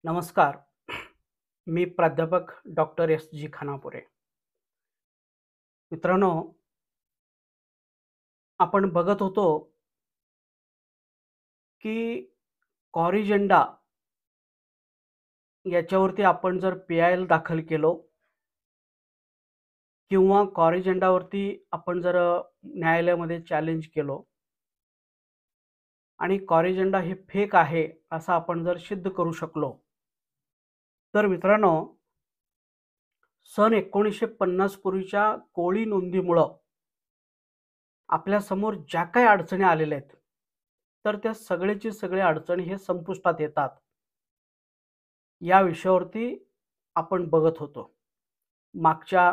नमस्कार. मी प्राध्यापक doctor S G Khanapure. मित्रांनो, आपण बघत होतो की कॉरिजेंडा याच्यावरती आपण जर पी-आय-एल दाखल केलो किंवा कॉरिजेंडावरती आपण जर न्यायालयामध्ये चॅलेंज केलो आणि कॉरिजेंडा हे फेक आहे असं आपण जर सिद्ध करू शकलो, तर मित्रांनो, सन 1950 पूर्वीच्या कोळी नोंदीमुळं आपल्यासमोर ज्या काही अडचणी आलेल्या आहेत, तर त्या सगळ्याची सगळी अडचणी हे संपुष्टात येतात. या विषयावरती आपण बघत होतो. मागचा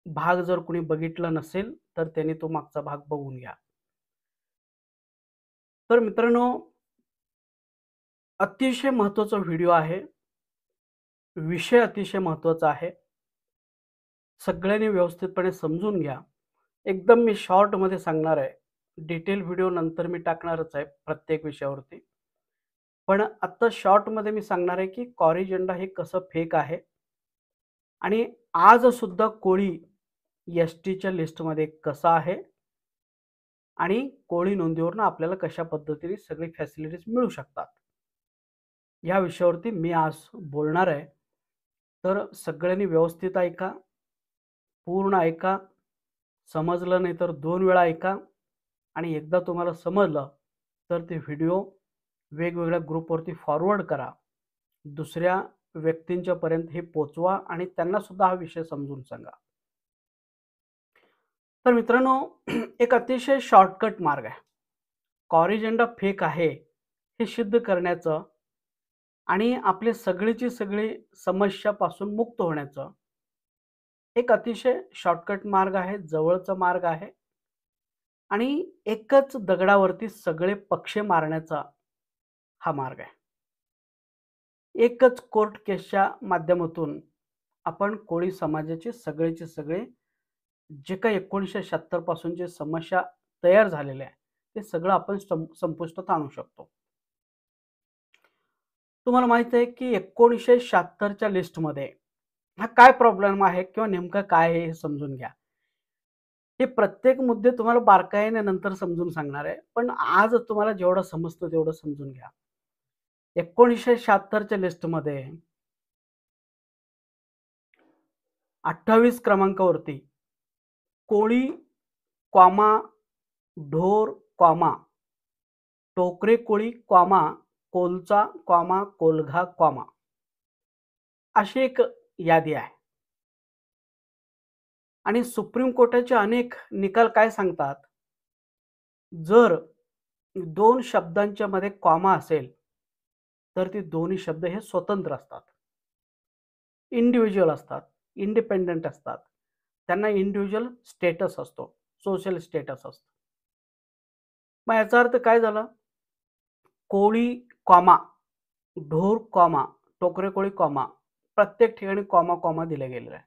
भाग जर कोणी बघितला नसेल, तर त्याने तो मागचा भाग बघून घ्या. तर मित्रांनो, अतिशय महत्त्वाचा व्हिडिओ आहे. विषय अतिशय महत्त्वाचा आहे. सगळ्यांनी व्यवस्थितपणे समजून घ्या. एकदम मी शॉर्टमध्ये सांगणार आहे. डिटेल व्हिडिओ नंतर मी टाकणारच आहे प्रत्येक विषयावरती. पण आत्ता शॉर्टमध्ये मी सांगणार आहे, की कॉरिजेंडा हे कसं फेक आहे आणि आजसुद्धा कोळी एस-टीच्या लिस्टमध्ये कसं आहे आणि कोळी नोंदीवरून आपल्याला कशा पद्धतीने सगळी फॅसिलिटीज मिळू शकतात. या विषयावरती मी आज बोलणार आहे. तर सगळ्यांनी व्यवस्थित ऐका, पूर्ण ऐका. समजलं नाही तर 2 वेळा ऐका आणि एकदा तुम्हाला समजलं, तर ते व्हिडिओ वेगवेगळ्या ग्रुपवरती फॉरवर्ड करा. दुसऱ्या व्यक्तींच्यापर्यंत हे पोहोचवा आणि त्यांनासुद्धा हा विषय समजून सांगा. तर मित्रांनो, एक अतिशय शॉर्टकट मार्ग आहे. कॉरिजेंडा फेक आहे, हे सिद्ध करण्याचं आणि आपले सगळीची सगळी समस्यापासून मुक्त होण्याचं एक अतिशय शॉर्टकट मार्ग आहे, जवळचा मार्ग आहे आणि एकच दगडावरती सगळे पक्षी मारण्याचा हा मार्ग आहे. एकच कोर्ट केसच्या माध्यमातून आपण कोळी समाजाचे सगळेचे सगळे जे काही 1976 पासून जे समस्या तयार झालेल्या आहे, ते सगळं आपण संपुष्टात आणू शकतो. तुम्हाला माहीत आहे की 1976च्या लिस्टमध्ये हा काय प्रॉब्लेम आहे किंवा नेमकं काय आहे हे समजून घ्या. हे प्रत्येक मुद्दे तुम्हाला बारकाईने नंतर समजून सांगणार आहे. पण आज तुम्हाला जेवढं समजतं तेवढं समजून घ्या. 1976च्या लिस्टमध्ये 28 क्रमांकावरती कोळी, कॉमा, ढोर, कॉमा, टोकरे कोळी, कॉमा, कोलचा, कॉमा, कोलघा, कॉमा अशी एक यादी आहे. आणि सुप्रीम कोर्टाचे अनेक निकाल काय सांगतात, जर 2 शब्दांच्या मध्ये कॉमा असेल, तर ते दोन्ही शब्द हे स्वतंत्र असतात. इंडिव्हिज्युअल असतात, इंडिपेंडंट असतात. त्यांना इंडिव्हिज्युअल स्टेटस असतो, सोशल स्टेटस असतो. मग याचा अर्थ काय झाला? कोळी, कॉमा, ढोर, कॉमा, टोकरे कोळी, कॉमा प्रत्येक ठिकाणी कॉमा, कॉमा दिले गेलेले आहे.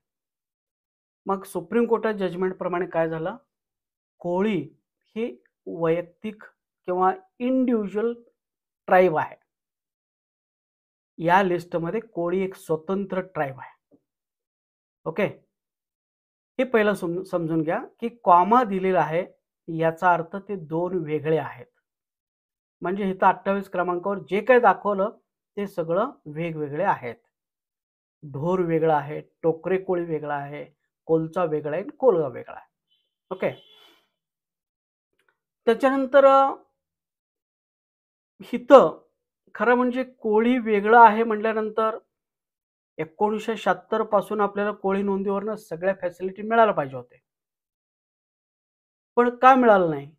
मग सुप्रीम कोर्टाच्या जजमेंटप्रमाणे काय झालं? कोळी ही वैयक्तिक किंवा इंडिव्हिज्युअल ट्राइब आहे. या लिस्टमध्ये कोळी एक स्वतंत्र ट्राइब आहे. ओके. हे पहिलं समजून घ्या, की कॉमा दिलेला आहे याचा अर्थ ते 2 वेगळे आहेत. म्हणजे इथं 28 क्रमांकावर जे काही दाखवलं ते सगळं वेगवेगळे आहेत. ढोर वेगळा आहे, टोकरे कोळी वेगळा आहे, कोलचा वेगळा आहे, कोलगा वेगळा आहे. ओके. त्याच्यानंतर इथं खरं म्हणजे कोळी वेगळं आहे म्हटल्यानंतर 1976 पासून आपल्याला कोळी नोंदीवरनं सगळ्या फॅसिलिटी मिळायला पाहिजे होते. पण का मिळालं नाही?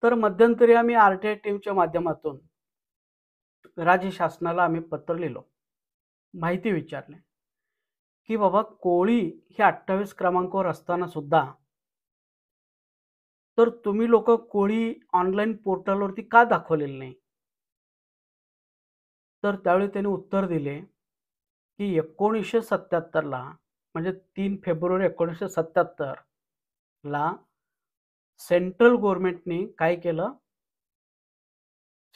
तर मध्यंतरी आम्ही आर-टी-आय टीमच्या माध्यमातून राज्य शासनाला आम्ही पत्र लिहिलो. माहिती विचारली, की बाबा कोळी हे 28 क्रमांकावर असताना सुद्धा तर तुम्ही लोकं कोळी ऑनलाईन पोर्टलवरती का दाखवलेलं नाही? तर त्यावेळी त्यांनी उत्तर दिले, की 1977 ला म्हणजे 3 फेब्रुवारी 1977 ला सेंट्रल गव्हर्नमेंटनी काय केलं?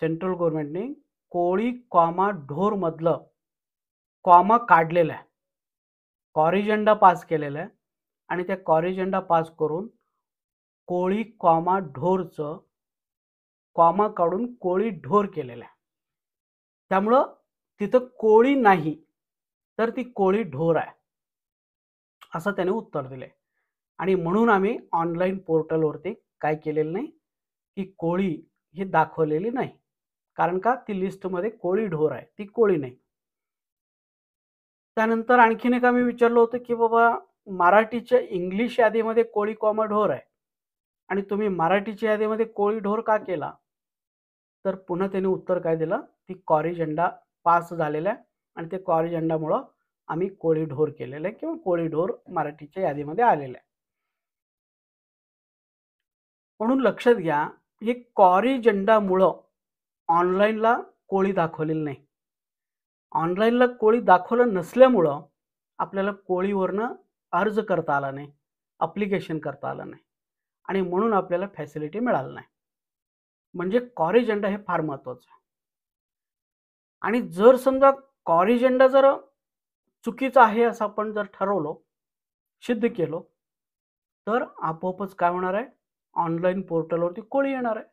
सेंट्रल गव्हर्नमेंटनी कोळी कॉमा ढोर मधलं कॉमा काढलेला आहे, कॉरिजंडा पास केलेला आहे आणि त्या कॉरिजंडा पास करून कोळी कॉमा ढोरचं कॉमा काढून कोळी ढोर केलेलं आहे. त्यामुळं तिथं कोळी नाही तर ती कोळी ढोर आहे, असं त्याने उत्तर दिले. आणि म्हणून आम्ही ऑनलाईन पोर्टलवरती काय केलेलं नाही, की कोळी ही दाखवलेली नाही. कारण का, ती लिस्टमध्ये कोळी ढोर आहे, ती कोळी नाही. त्यानंतर आणखीन एक आम्ही विचारलं होतं, की बाबा मराठीच्या इंग्लिश यादीमध्ये कोळी कॉमा ढोर आहे आणि तुम्ही मराठीच्या यादीमध्ये कोळी ढोर का केला? तर पुन्हा त्याने उत्तर काय दिलं, ती कॉरिजंडा पास झालेला आहे आणि ते कॉरिजंडामुळं आम्ही कोळी ढोर केलेलं आहे किंवा कोळी ढोर मराठीच्या यादीमध्ये आलेलं आहे. म्हणून लक्षात घ्या, हे कॉरिजंडामुळं ऑनलाईनला कोळी दाखवलेली नाही. ऑनलाईनला कोळी दाखवलं नसल्यामुळं आपल्याला कोळीवरनं अर्ज करता आला नाही, ॲप्लिकेशन करता आलं नाही आणि म्हणून आपल्याला फॅसिलिटी मिळाली नाही. म्हणजे कॉरिजंडा हे फार महत्त्वाचं आहे. आणि जर समजा कॉरिजंडा जर चुकीचं आहे असं आपण जर ठरवलं, सिद्ध केलं, तर आपोआपच काय होणार आहे, ऑनलाईन पोर्टलवरती कोळी येणार आहे.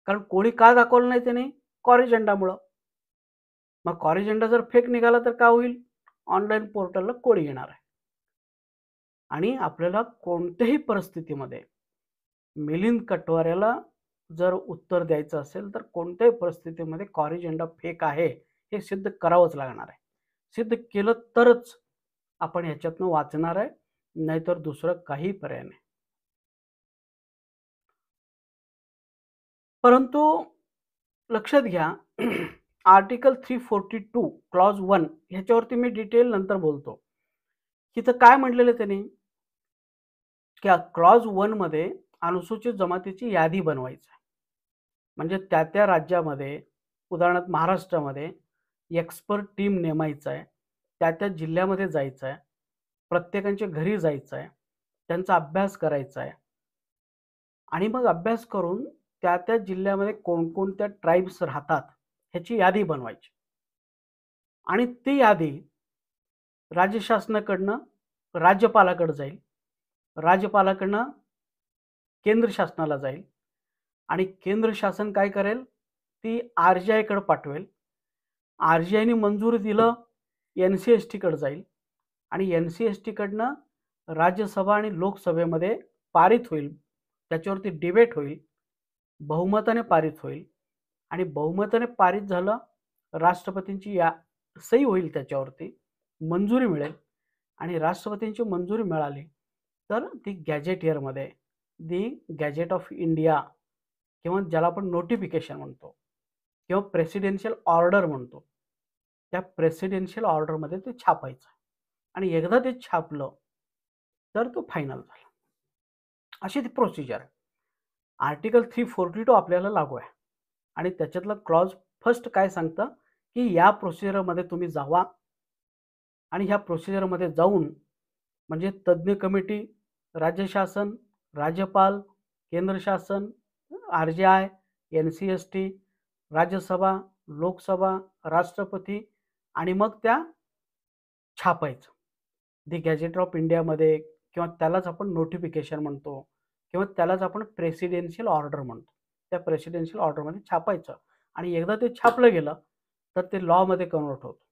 कारण कोळी का दाखवलं नाही त्याने? कॉरिजंडामुळं. मग कॉरिजंडा जर फेक निघाला तर काय होईल? ऑनलाईन पोर्टलला कोळी येणार आहे. आणि आपल्याला कोणत्याही परिस्थितीमध्ये मिलिंद कटवाऱ्याला जर उत्तर द्यायचं असेल तर कोणत्याही परिस्थितीमध्ये कॉरिजंडा फेक आहे हे सिद्ध करावंच लागणार आहे. सिद्ध केलं तरच आपण ह्याच्यातनं वाचणार आहे, नाहीतर दुसरं काही पर्याय नाही. परंतु लक्षात घ्या, आर्टिकल 342 क्लॉज 1 ह्याच्यावरती मी डिटेल नंतर बोलतो. तिथं काय म्हटलेलं आहे त्याने, की क्लॉज 1 मध्ये अनुसूचित जमातीची यादी बनवायची आहे. म्हणजे त्या राज्यामध्ये, उदाहरणार्थ महाराष्ट्रामध्ये एक्सपर्ट टीम नेमायचं आहे, त्या जिल्ह्यामध्ये जायचं आहे, प्रत्येकाच्या घरी जायचं आहे, त्यांचा अभ्यास करायचा आहे आणि मग अभ्यास करून त्या जिल्ह्यामध्ये कोणकोणत्या ट्राईब्स राहतात ह्याची यादी बनवायची आणि ती यादी राज्य शासनाकडनं राज्यपालाकडे जाईल, राज्यपालाकडनं केंद्र शासनाला जाईल आणि केंद्र शासन काय करेल, ती RGIकडे पाठवेल. RGIने मंजुरी दिलं, NCSTकडे जाईल आणि NCSTकडनं राज्यसभा आणि लोकसभेमध्ये पारित होईल, त्याच्यावरती डिबेट होईल, बहुमताने पारित होईल आणि बहुमताने पारित झालं, राष्ट्रपतींची सही होईल, त्याच्यावरती मंजुरी मिळेल आणि राष्ट्रपतींची मंजुरी मिळाली तर ती गॅजेटियरमध्ये, दी गॅजेट ऑफ इंडिया किंवा ज्याला आपण नोटिफिकेशन म्हणतो किंवा प्रेसिडेन्शियल ऑर्डर म्हणतो, त्या प्रेसिडेन्शियल ऑर्डरमध्ये ते छापायचं आणि एकदा ते छापलं तर तो फायनल झाला. अशी ती प्रोसिजर आहे. आर्टिकल 342 आपल्याला लागू आहे आणि त्याच्यातलं क्लॉज फर्स्ट काय सांगतं, की या प्रोसिजरमध्ये तुम्ही जावा आणि ह्या प्रोसिजरमध्ये जाऊन म्हणजे तज्ज्ञ कमिटी, राज्य शासन, राज्यपाल, केंद्र शासन, RGI, NCST, राज्यसभा, लोकसभा, राष्ट्रपती आणि मग त्या छापायचं. दी गॅजेट ऑफ इंडियामध्ये किंवा त्यालाच आपण नोटिफिकेशन म्हणतो किंवा त्यालाच आपण प्रेसिडेन्शियल ऑर्डर म्हणतो. त्या प्रेसिडेन्शियल ऑर्डरमध्ये छापायचं आणि एकदा ते छापलं गेलं तर ते लॉमध्ये कन्व्हर्ट होतं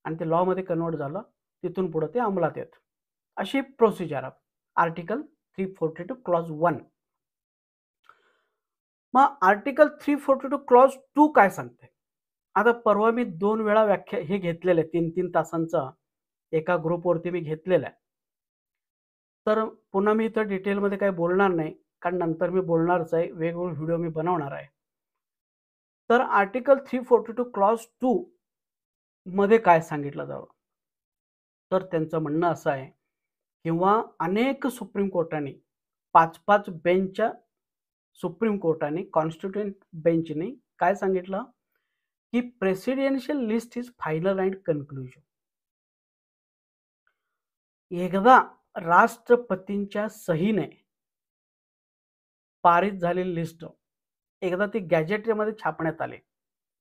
आणि ते लॉमध्ये कन्व्हर्ट झालं, तिथून पुढं ते अंमलात येतं. अशी प्रोसिजर आहे आर्टिकल 342 क्लॉज 1. मग आर्टिकल 342 क्लॉज 2 काय सांगते? आता परवा मी 2 वेळा व्याख्या हे घेतलेलं आहे, 3-3 तासांचा एका ग्रुपवरती मी घेतलेला आहे. तर पुन्हा मी इथं डिटेलमध्ये काही बोलणार नाही, कारण नंतर मी बोलणारच आहे, वेगवेगळे व्हिडिओ मी बनवणार आहे. तर आर्टिकल 342 क्लॉज 2 मध्ये काय सांगितलं जावं? तर त्यांचं म्हणणं असं आहे, किंवा अनेक सुप्रीम कोर्टाने 5-5 बेंचच्या सुप्रीम कोर्टाने, कॉन्स्टिट्युएंट बेंचने काय सांगितलं, की presidential list is final and conclusion. एकदा राष्ट्रपतींच्या सहीने पारित झालेली लिस्ट एकदा ती गॅजेटमध्ये छापण्यात आली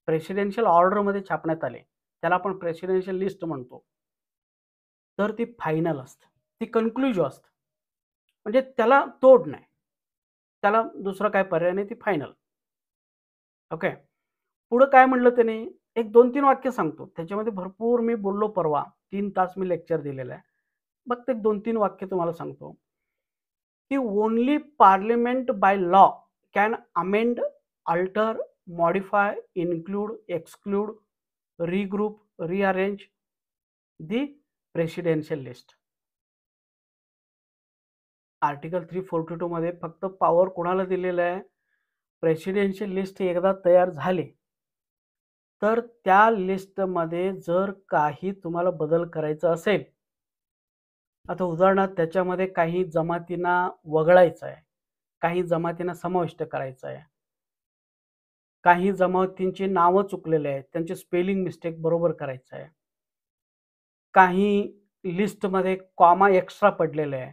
प्रेसिडेन्शियल ऑर्डरमध्ये छापण्यात आले, त्याला आपण प्रेसिडेन्शियल लिस्ट म्हणतो, तर ती फायनल असते. ती कन्क्लुजिव्ह असते. म्हणजे त्याला तोड नाही. त्याला दुसरा काय पर्याय नाही, ती फायनल. ओके. पुढं काय म्हटलं त्याने? एक 2-3 वाक्य सांगतो. त्याच्यामध्ये भरपूर मी बोललो परवा. 3 तास मी लेक्चर दिलेलं आहे. फक्त एक 2-3 वाक्य तुम्हाला सांगतो, की only parliament by law can amend, alter, modify, include, exclude, regroup, rearrange the presidential list. Article 342 मध्ये फक्त पॉवर कोणाला दिलेलं आहे? प्रेसिडेन्शियल लिस्ट एकदा तयार झाली, तर त्या लिस्टमध्ये जर काही तुम्हाला बदल करायचा असेल, आता उदाहरणार्थ त्याच्यामध्ये काही जमातींना वगळायचं आहे, काही जमातींना समाविष्ट करायचं आहे, काही जमातींची नावं चुकलेले आहेत, त्यांचे स्पेलिंग मिस्टेक बरोबर करायचं आहे, काही लिस्टमध्ये कॉमा एक्स्ट्रा पडलेले आहे,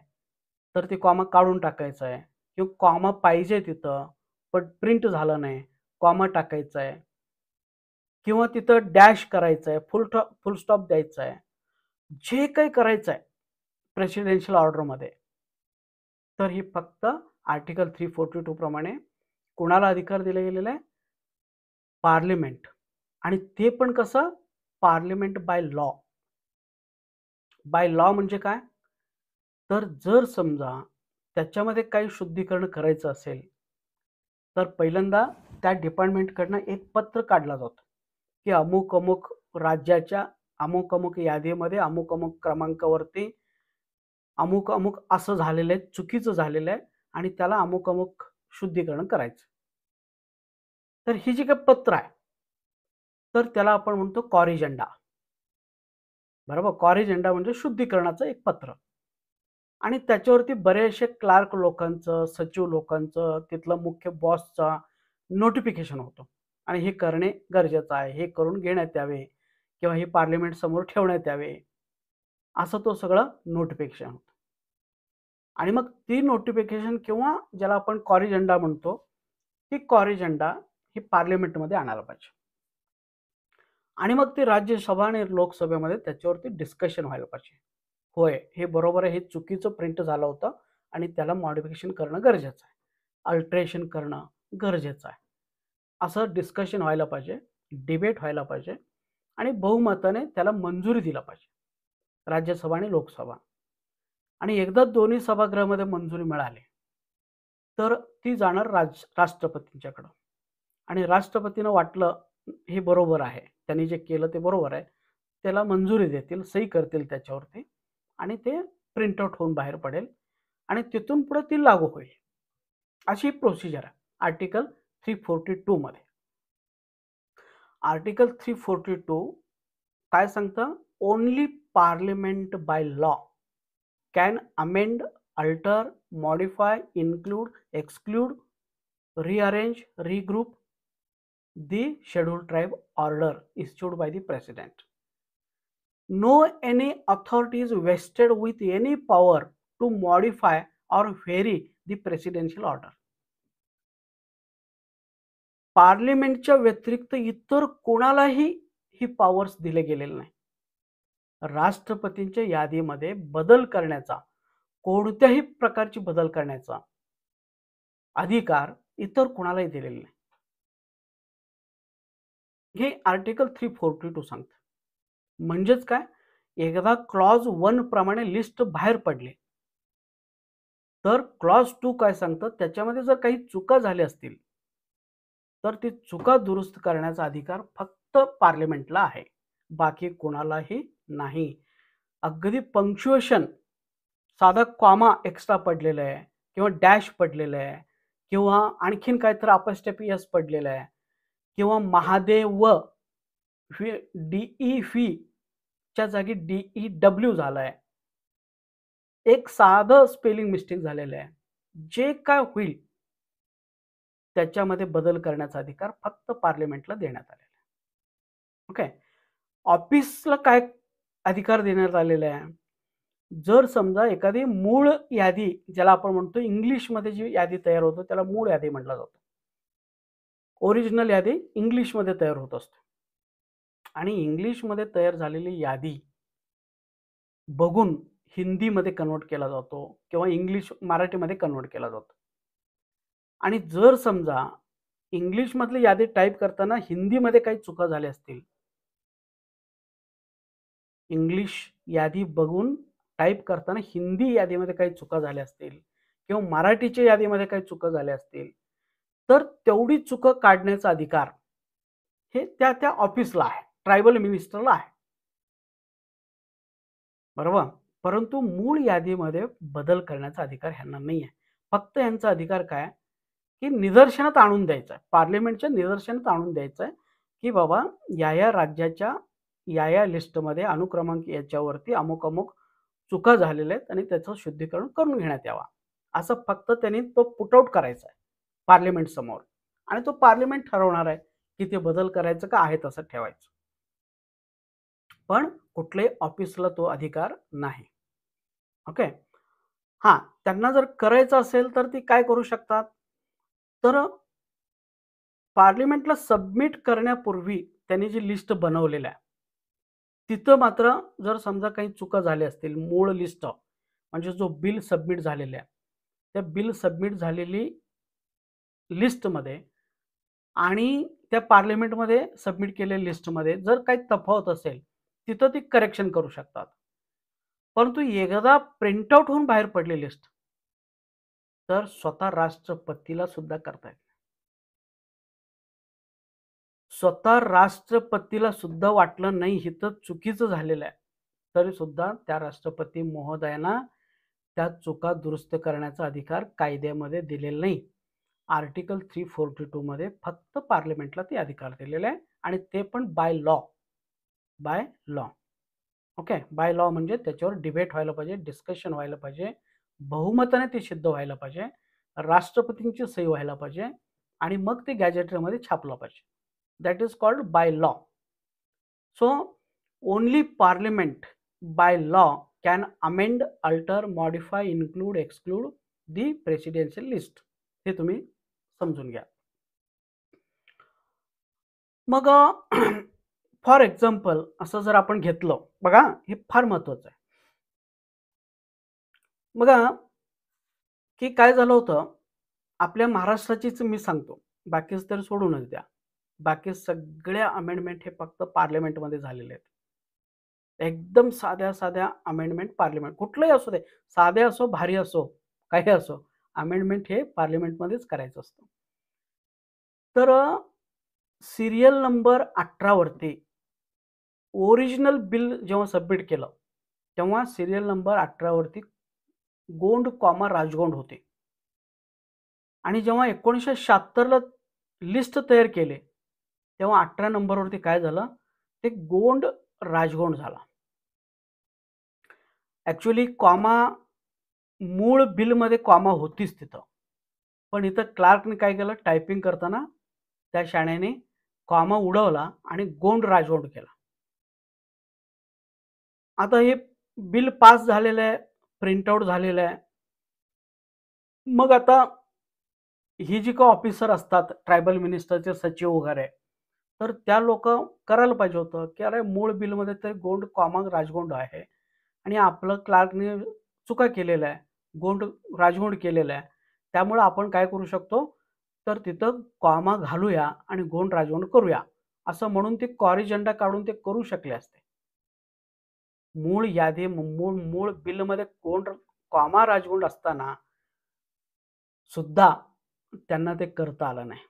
तर ते कॉमा काढून टाकायचं आहे, किंवा कॉमा पाहिजे तिथं पण प्रिंट झालं नाही, कॉमा टाकायचा आहे, किंवा तिथं डॅश करायचं आहे, फुल स्टॉप द्यायचा आहे. जे काही करायचं आहे प्रेसिडेन्शियल ऑर्डरमध्ये, तर ही फक्त आर्टिकल 342 प्रमाणे कोणाला अधिकार दिले गेलेला आहे? पार्लिमेंट. आणि ते पण कसं? Parliament by law. By law म्हणजे काय? तर जर समजा त्याच्यामध्ये काही शुद्धीकरण करायचं असेल, तर पहिल्यांदा त्या डिपार्टमेंटकडनं एक पत्र काढला जातो, की अमुक अमुक राज्याच्या अमुक अमुक यादीमध्ये अमुक अमुक क्रमांकावरती अमुक अमुक असं झालेलं आहे, चुकीचं झालेलं आहे आणि त्याला अमुक अमुक शुद्धीकरण करायचं. तर ही जी काही पत्र आहे, तर त्याला आपण म्हणतो कॉरिजंडा. बरोबर? कॉरिजंडा म्हणजे शुद्धीकरणाचं एक पत्र. आणि त्याच्यावरती बरेचसे क्लार्क लोकांचं, सचिव लोकांचं, तिथलं मुख्य बॉसचा नोटिफिकेशन होतं आणि हे करणे गरजेचं आहे, हे करून घेण्यात यावे किंवा हे पार्लिमेंट समोर ठेवण्यात यावे, असं तो सगळं नोटिफिकेशन होतं. आणि मग ती नोटिफिकेशन किंवा ज्याला आपण कॉरिजंडा म्हणतो, ती कॉरिजंडा ही पार्लिमेंटमध्ये आणायला पाहिजे. आणि मग ते राज्यसभा आणि लोकसभेमध्ये त्याच्यावरती डिस्कशन व्हायला पाहिजे. होय, हे बरोबर आहे, हे चुकीचं प्रिंट झालं होतं आणि त्याला मॉडिफिकेशन करणं गरजेचं आहे. अल्टरेशन करणं गरजेचं आहे. असं डिस्कशन व्हायला पाहिजे, डिबेट व्हायला पाहिजे आणि बहुमताने त्याला मंजुरी दिला पाहिजे. राज्यसभा आणि लोकसभा. आणि एकदा दोन्ही सभागृहामध्ये मंजुरी मिळाली, तर ती जाणार राष्ट्रपतींच्याकडं. आणि राष्ट्रपतींना वाटलं हे बरोबर आहे, त्यांनी जे केलं ते बरोबर आहे, त्याला मंजुरी देतील, सही करतील त्याच्यावरती आणि ते प्रिंट आउट होऊन बाहेर पडेल आणि तिथून पुढे ती लागू होईल. अशी प्रोसिजर आहे आर्टिकल 342 मध्ये. आर्टिकल 342 काय सांगतं? Only parliament by law can amend, alter, modify, include, exclude, rearrange, regroup the scheduled tribe order issued by the president. No any authority is vested with any power to modify or vary the presidential order. पार्लिमेंटच्या व्यतिरिक्त इतर कोणालाही ही powers दिले गेलेले नाही. राष्ट्रपतींच्या यादीमध्ये बदल करण्याचा, कोणत्याही प्रकारची बदल करण्याचा अधिकार इतर कोणालाही दिलेला नाही. हे आर्टिकल 342 सांगतं. म्हणजेच काय? एकदा क्लॉज 1 प्रमाणे लिस्ट बाहेर पडली, तर क्लॉज 2 काय सांगतं? त्याच्यामध्ये जर काही चुका झाल्या असतील, तर ती चुका दुरुस्त करण्याचा अधिकार फक्त पार्लिमेंटला आहे, बाकी कोणालाही नाही. अगदी पंक्च्युएशन, साधा कॉमा एक्स्ट्रा पडलेला आहे किंवा डॅश पडलेलं आहे किंवा आणखीन काहीतरी अपॉस्ट्रोफी एस पडलेलं आहे किंवा महादेव डीई फी च्या जागी DEW झालाय. एक साधं स्पेलिंग मिस्टेक झालेलं आहे. जे काय होईल त्याच्यामध्ये बदल करण्याचा अधिकार फक्त पार्लिमेंटला देण्यात आलेला आहे. ओके. ऑफिसला काय अधिकार देण्यात आलेला आहे? जर समजा एखादी मूळ यादी, ज्याला आपण म्हणतो इंग्लिशमध्ये जी यादी तयार होतो त्याला मूळ यादी म्हटलं जातं. ओरिजिनल यादी इंग्लिशमध्ये तयार होत असते आणि इंग्लिशमध्ये तयार झालेली यादी बघून हिंदीमध्ये कन्व्हर्ट केला जातो किंवा मराठीमध्ये कन्व्हर्ट केला जातो. आणि जर समजा इंग्लिशमधली यादी टाइप करताना हिंदीमध्ये काही चुका झाल्या असतील, इंग्लिश यादी बघून टाइप करताना हिंदी यादीमध्ये काही चुका झाल्या असतील किंवा मराठीच्या यादीमध्ये काही चुका झाल्या असतील, तर तेवढी चुका काढण्याचा अधिकार हे त्या ऑफिसला आहे, ट्रायबल मिनिस्टरला आहे. बरोबर? परंतु मूळ यादीमध्ये बदल करण्याचा अधिकार ह्यांना नाही आहे. फक्त यांचा अधिकार काय आहे, की निदर्शनात आणून द्यायचं आहे. पार्लमेंटच्या निदर्शनात आणून द्यायचं आहे, की बाबा या राज्याच्या या लिस्टमध्ये अनुक्रमांक याच्यावरती अमुक-अमुक चुका झालेल्या आहेत आणि त्याचं शुद्धीकरण करून घेण्यात यावा. असं फक्त त्यांनी तो पुट आउट करायचा आहे पार्लमेंटसमोर आणि तो पार्लमेंट ठरवणार आहे, की ते बदल करायचं का आहे तसं ठेवायचं. पण कुठल्याही ऑफिसला तो अधिकार नाही. ओके. हां, त्यांना जर करायचं असेल तर ती काय करू शकतात? तर पार्लमेंटला सबमिट करण्यापूर्वी त्यांनी जी लिस्ट बनवलेली आहे, तिथं मात्र जर समजा काही चुका झाल्या असतील, मूळ लिस्ट म्हणजे जो बिल सबमिट झालेला आहे, त्या बिल सबमिट झालेली लिस्टमध्ये आणि त्या पार्लमेंटमध्ये सबमिट केलेल्या लिस्टमध्ये जर काही तफावत असेल, तिथं ती करेक्शन करू शकतात. परंतु एकदा प्रिंट आउट होऊन बाहेर पडली लिस्ट, तर स्वतः राष्ट्रपतीला सुद्धा करता येते. स्वतः राष्ट्रपतीला सुद्धा वाटलं नाही इथं चुकीचं झालेलं आहे, तरी सुद्धा त्या राष्ट्रपती महोदयांना त्या चुका दुरुस्त करण्याचा अधिकार कायद्यामध्ये दिलेला नाही. आर्टिकल 342 मध्ये फक्त पार्लमेंटला ते अधिकार दिलेले आहे आणि ते पण by law. By law. Okay. By law म्हणजे त्याच्यावर डिबेट व्हायला पाहिजे, डिस्कशन व्हायला पाहिजे, बहुमताने ते सिद्ध व्हायला पाहिजे, राष्ट्रपतींची सही व्हायला पाहिजे आणि मग ते गॅझेटमध्ये छापलं पाहिजे. That is called by law. So only parliament by law can amend, alter, modify, include, exclude the presidential list. हे तुम्ही समजून घ्या. मग फॉर एक्झाम्पल असं जर आपण घेतलं, बघा हे फार महत्वाचं आहे. बघा की काय झालं होतं, आपल्या महाराष्ट्राचीच मी सांगतो, बाकीचं तर सोडूनच द्या. बाकी सगळ्या अमेंडमेंट हे फक्त पार्लमेंटमध्ये झालेले आहेत. एकदम साध्या-साध्या अमेंडमेंट पार्लमेंट कुठलंही असू दे, साधे असो, भारी असो, काही असो, अमेंडमेंट हे पार्लमेंटमध्येच करायचं असतं. तर सीरियल नंबर 18 वरती ओरिजिनल बिल जेव्हा सबमिट केलं, तेव्हा सीरियल नंबर 18 वरती गोंड, राजगोंड होते आणि जेव्हा 1976 ला लिस्ट तयार केले, तेव्हा 18 नंबरवरती काय झालं, ते गोंड, राजगोंड झाला. ॲक्चुअली मूळ बिलमध्ये होतीच तिथं. पण इथं क्लार्कने काय केलं, टायपिंग करताना त्या शाण्याने उडवला आणि गोंड, राजगोंड केला. आता हे बिल पास झालेलं आहे, प्रिंट आउट झालेलं आहे. मग आता ही जी काही ऑफिसर असतात, ट्रायबल मिनिस्टरचे सचिव वगैरे, तर त्या लोकं करायला पाहिजे होतं, की अरे मूळ बिलमध्ये तर गोंड, राजगोंड आहे आणि आपलं क्लार्कने चुका केलेल्या आहे. गोंड, राजगोंड केलेलं आहे. त्यामुळं आपण काय करू शकतो, तर तिथं घालूया आणि गोंड, राजगोंड करूया. असं म्हणून ते कॉरिजंडा काढून ते करू शकले असते. मूळ यादी मूळ मूळ बिलमध्ये गोंड, राजगोंड असताना सुद्धा त्यांना ते करता आलं नाही.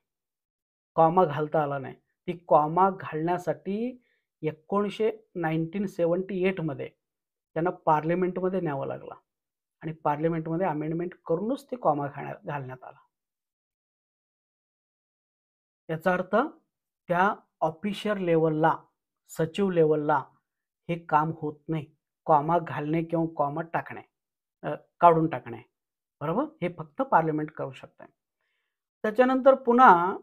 घालता आला नाही. ती घालण्यासाठी 1978 मध्ये त्यांना पार्लमेंटमध्ये न्यावं लागलं आणि पार्लमेंटमध्ये अमेंडमेंट करूनच ते घालण्यात आला. याचा अर्थ त्या ऑफिशियल लेव्हलला, सचिव लेव्हलला हे काम होत नाही. घालणे किंवा टाकणे, काढून टाकणे. बरोबर? हे फक्त पार्लमेंट करू शकते. त्याच्यानंतर पुन्हा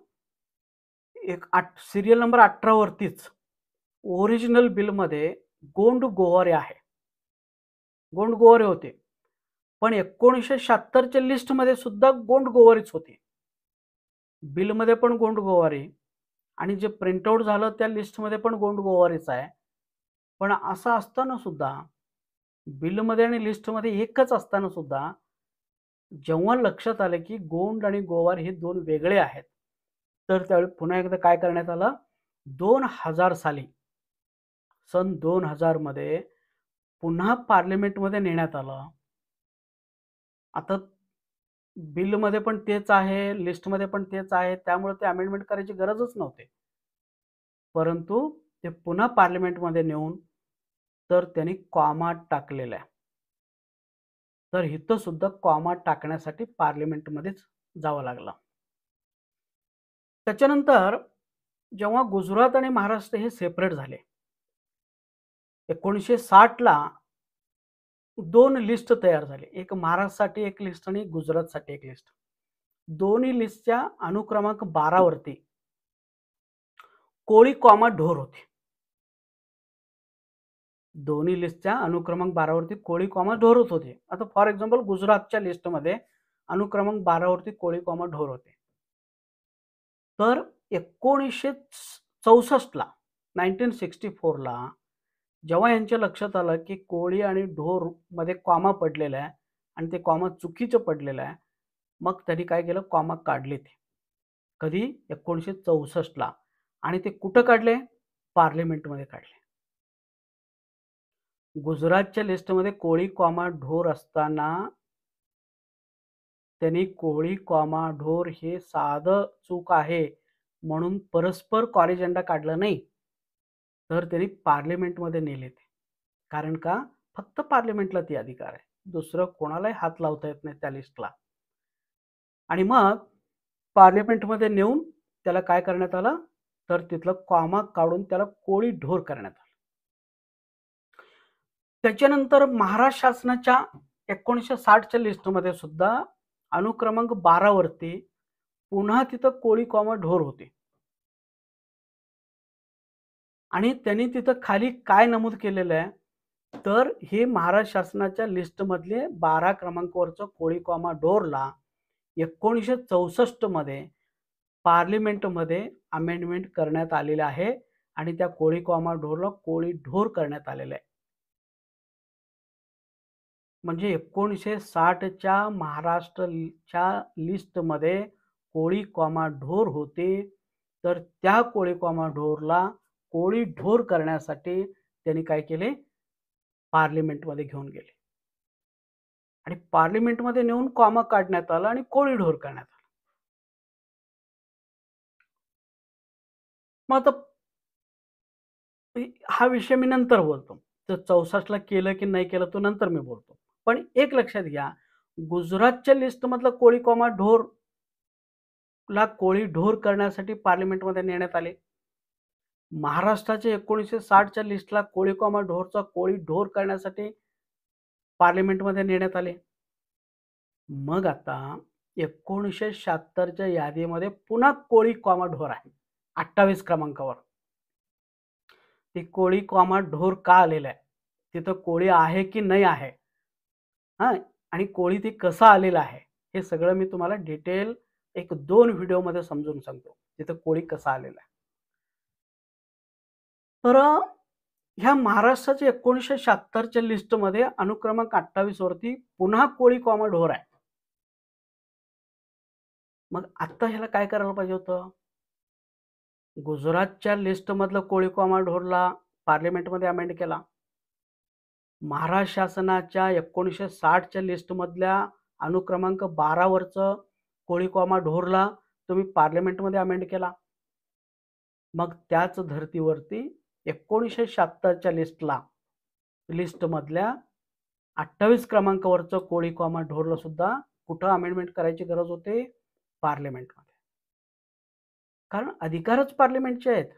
सीरियल नंबर 18 वरतीच ओरिजिनल बिलमध्ये गोंड गोवारे आहे. गोंड गोवारे होते. पण 1976च्या लिस्टमध्ये सुद्धा गोंड गोवारीच होते. बिलमध्ये पण गोंडगोवारी आणि जे प्रिंटआउट झालं त्या लिस्टमध्ये पण गोंडगोवारीच आहे. पण असं असताना सुद्धा बिलमध्ये आणि लिस्टमध्ये एकच असताना सुद्धा जेव्हा लक्षात आलं की गोंड आणि गोवार हे 2 वेगळे आहेत, तर त्यावेळी पुन्हा एकदा काय करण्यात आलं, 2000 साली सन 2000 मध्ये पुन्हा पार्लिमेंटमध्ये नेण्यात आलं. आता बिलमध्ये पण तेच आहे, लिस्टमध्ये पण तेच आहे, त्यामुळे ते अमेंडमेंट करायची गरजच नव्हती. परंतु ते पुन्हा पार्लिमेंटमध्ये नेऊन तर त्यांनी कॉमा टाकलेला आहे. तर इथं सुद्धा कॉमा टाकण्यासाठी पार्लिमेंटमध्येच जावं लागलं. त्याच्यानंतर जेव्हा गुजरात आणि महाराष्ट्र हे सेपरेट झाले, 1960 ला 2 लिस्ट तयार झाली. एक महाराष्ट्रासाठी एक लिस्ट आणि गुजरातसाठी एक लिस्ट. दोन्ही लिस्टच्या अनुक्रमांक 12 वरती कोळी कॉमा ढोर होते. दोन्ही लिस्टच्या अनुक्रमांक 12 वरती कोळी कॉमा ढोरच होते. आता फॉर एक्झाम्पल गुजरातच्या लिस्टमध्ये अनुक्रमांक 12 वरती कोळी कॉमा ढोर होते. तर 1964 ला 1964 ला जेव्हा यांच्या लक्षात आलं की कोळी आणि ढोर मध्ये कॉमा पडलेला आहे आणि ते कॉमा चुकीचं पडलेलं आहे, मग त्यांनी काय केलं, कॉमा काढले ते. कधी? 1964 ला. आणि ते कुठं काढले? पार्लिमेंटमध्ये काढले. गुजरातच्या लिस्टमध्ये कोळी कॉमा ढोर असताना त्यांनी कोळी कॉमा ढोर हे साधं चूक आहे म्हणून परस्पर कॉलेजंडा काढलं नाही, तर त्यांनी पार्लिमेंटमध्ये नेले ते. कारण का? फक्त पार्लिमेंटला ती अधिकार आहे. दुसरं कोणालाही हात लावता येत नाही त्या लिस्टला. आणि मग पार्लिमेंटमध्ये नेऊन त्याला काय करण्यात आलं, तर तिथलं कॉमा काढून त्याला कोळी ढोर करण्यात आलं. त्याच्यानंतर महाराष्ट्र शासनाच्या 1960च्या लिस्टमध्ये सुद्धा अनुक्रमांक 12 वरती पुन्हा तिथं कोळी कॉमा ढोर होते. आणि त्यांनी तिथं खाली काय नमूद केलेलं आहे, तर हे महाराष्ट्र शासनाच्या लिस्टमधले 12 क्रमांकावरचं कोळी कॉमा ढोरला 1964 मध्ये पार्लिमेंटमध्ये अमेंडमेंट करण्यात आलेलं आहे आणि त्या कोळी कॉमा ढोरला कोळी ढोर करण्यात आलेलं आहे. म्हणजे 1960च्या महाराष्ट्रच्या लिस्टमध्ये कोळी कॉमा ढोर होते, तर त्या कोळी कॉमा ढोरला कोळी ढोर करण्यासाठी त्यांनी काय केले, पार्लिमेंटमध्ये घेऊन गेले आणि पार्लिमेंटमध्ये नेऊन कॉमा काढण्यात आला आणि कोळी ढोर करण्यात आला. मग आता हा विषय मी नंतर बोलतो. तर 64 ला केलं की नाही केलं तो नंतर मी बोलतो. पण एक लक्षात घ्या, गुजरातच्या लिस्टमधलं कोळी कॉमा ढोरला कोळी ढोर करण्यासाठी पार्लिमेंटमध्ये नेण्यात आले. महाराष्ट्राच्या 1960च्या लिस्टला कोळी कॉमा ढोरचा कोळी ढोर करण्यासाठी पार्लिमेंटमध्ये नेण्यात आले. मग आता 1976च्या यादीमध्ये पुन्हा कोळी कॉमा ढोर आहे 28 क्रमांकावर. ते कोळी कॉमा ढोर का आलेलं आहे? तिथं कोळी आहे की नाही आहे? हां, आणि कोळी ते कसं आलेलं आहे? हे सगळं मी तुम्हाला डिटेल 1-2 व्हिडिओमध्ये समजून सांगतो. तिथं कोळी कसा आलेला आहे. तर ह्या महाराष्ट्राच्या 1976च्या लिस्टमध्ये अनुक्रमांक 28 वरती पुन्हा कोळी कॉमा ढोर आहे. मग आता ह्याला काय करायला पाहिजे होतं? गुजरातच्या लिस्टमधलं कोळी कॉमा ढोरला पार्लिमेंटमध्ये अमेंड केला. महाराष्ट्र शासनाच्या 1960च्या लिस्टमधल्या अनुक्रमांक 12 वरचं कोळी कॉमा ढोरला तुम्ही पार्लिमेंटमध्ये अमेंड केला. मग त्याच धर्तीवरती 1976च्या लिस्टमधल्या 28 क्रमांकावरचं कोळी कॉमा ढोरला सुद्धा कुठं अमेंडमेंट करायची गरज होते? पार्लिमेंटमध्ये. कारण अधिकारच पार्लिमेंटचे आहेत.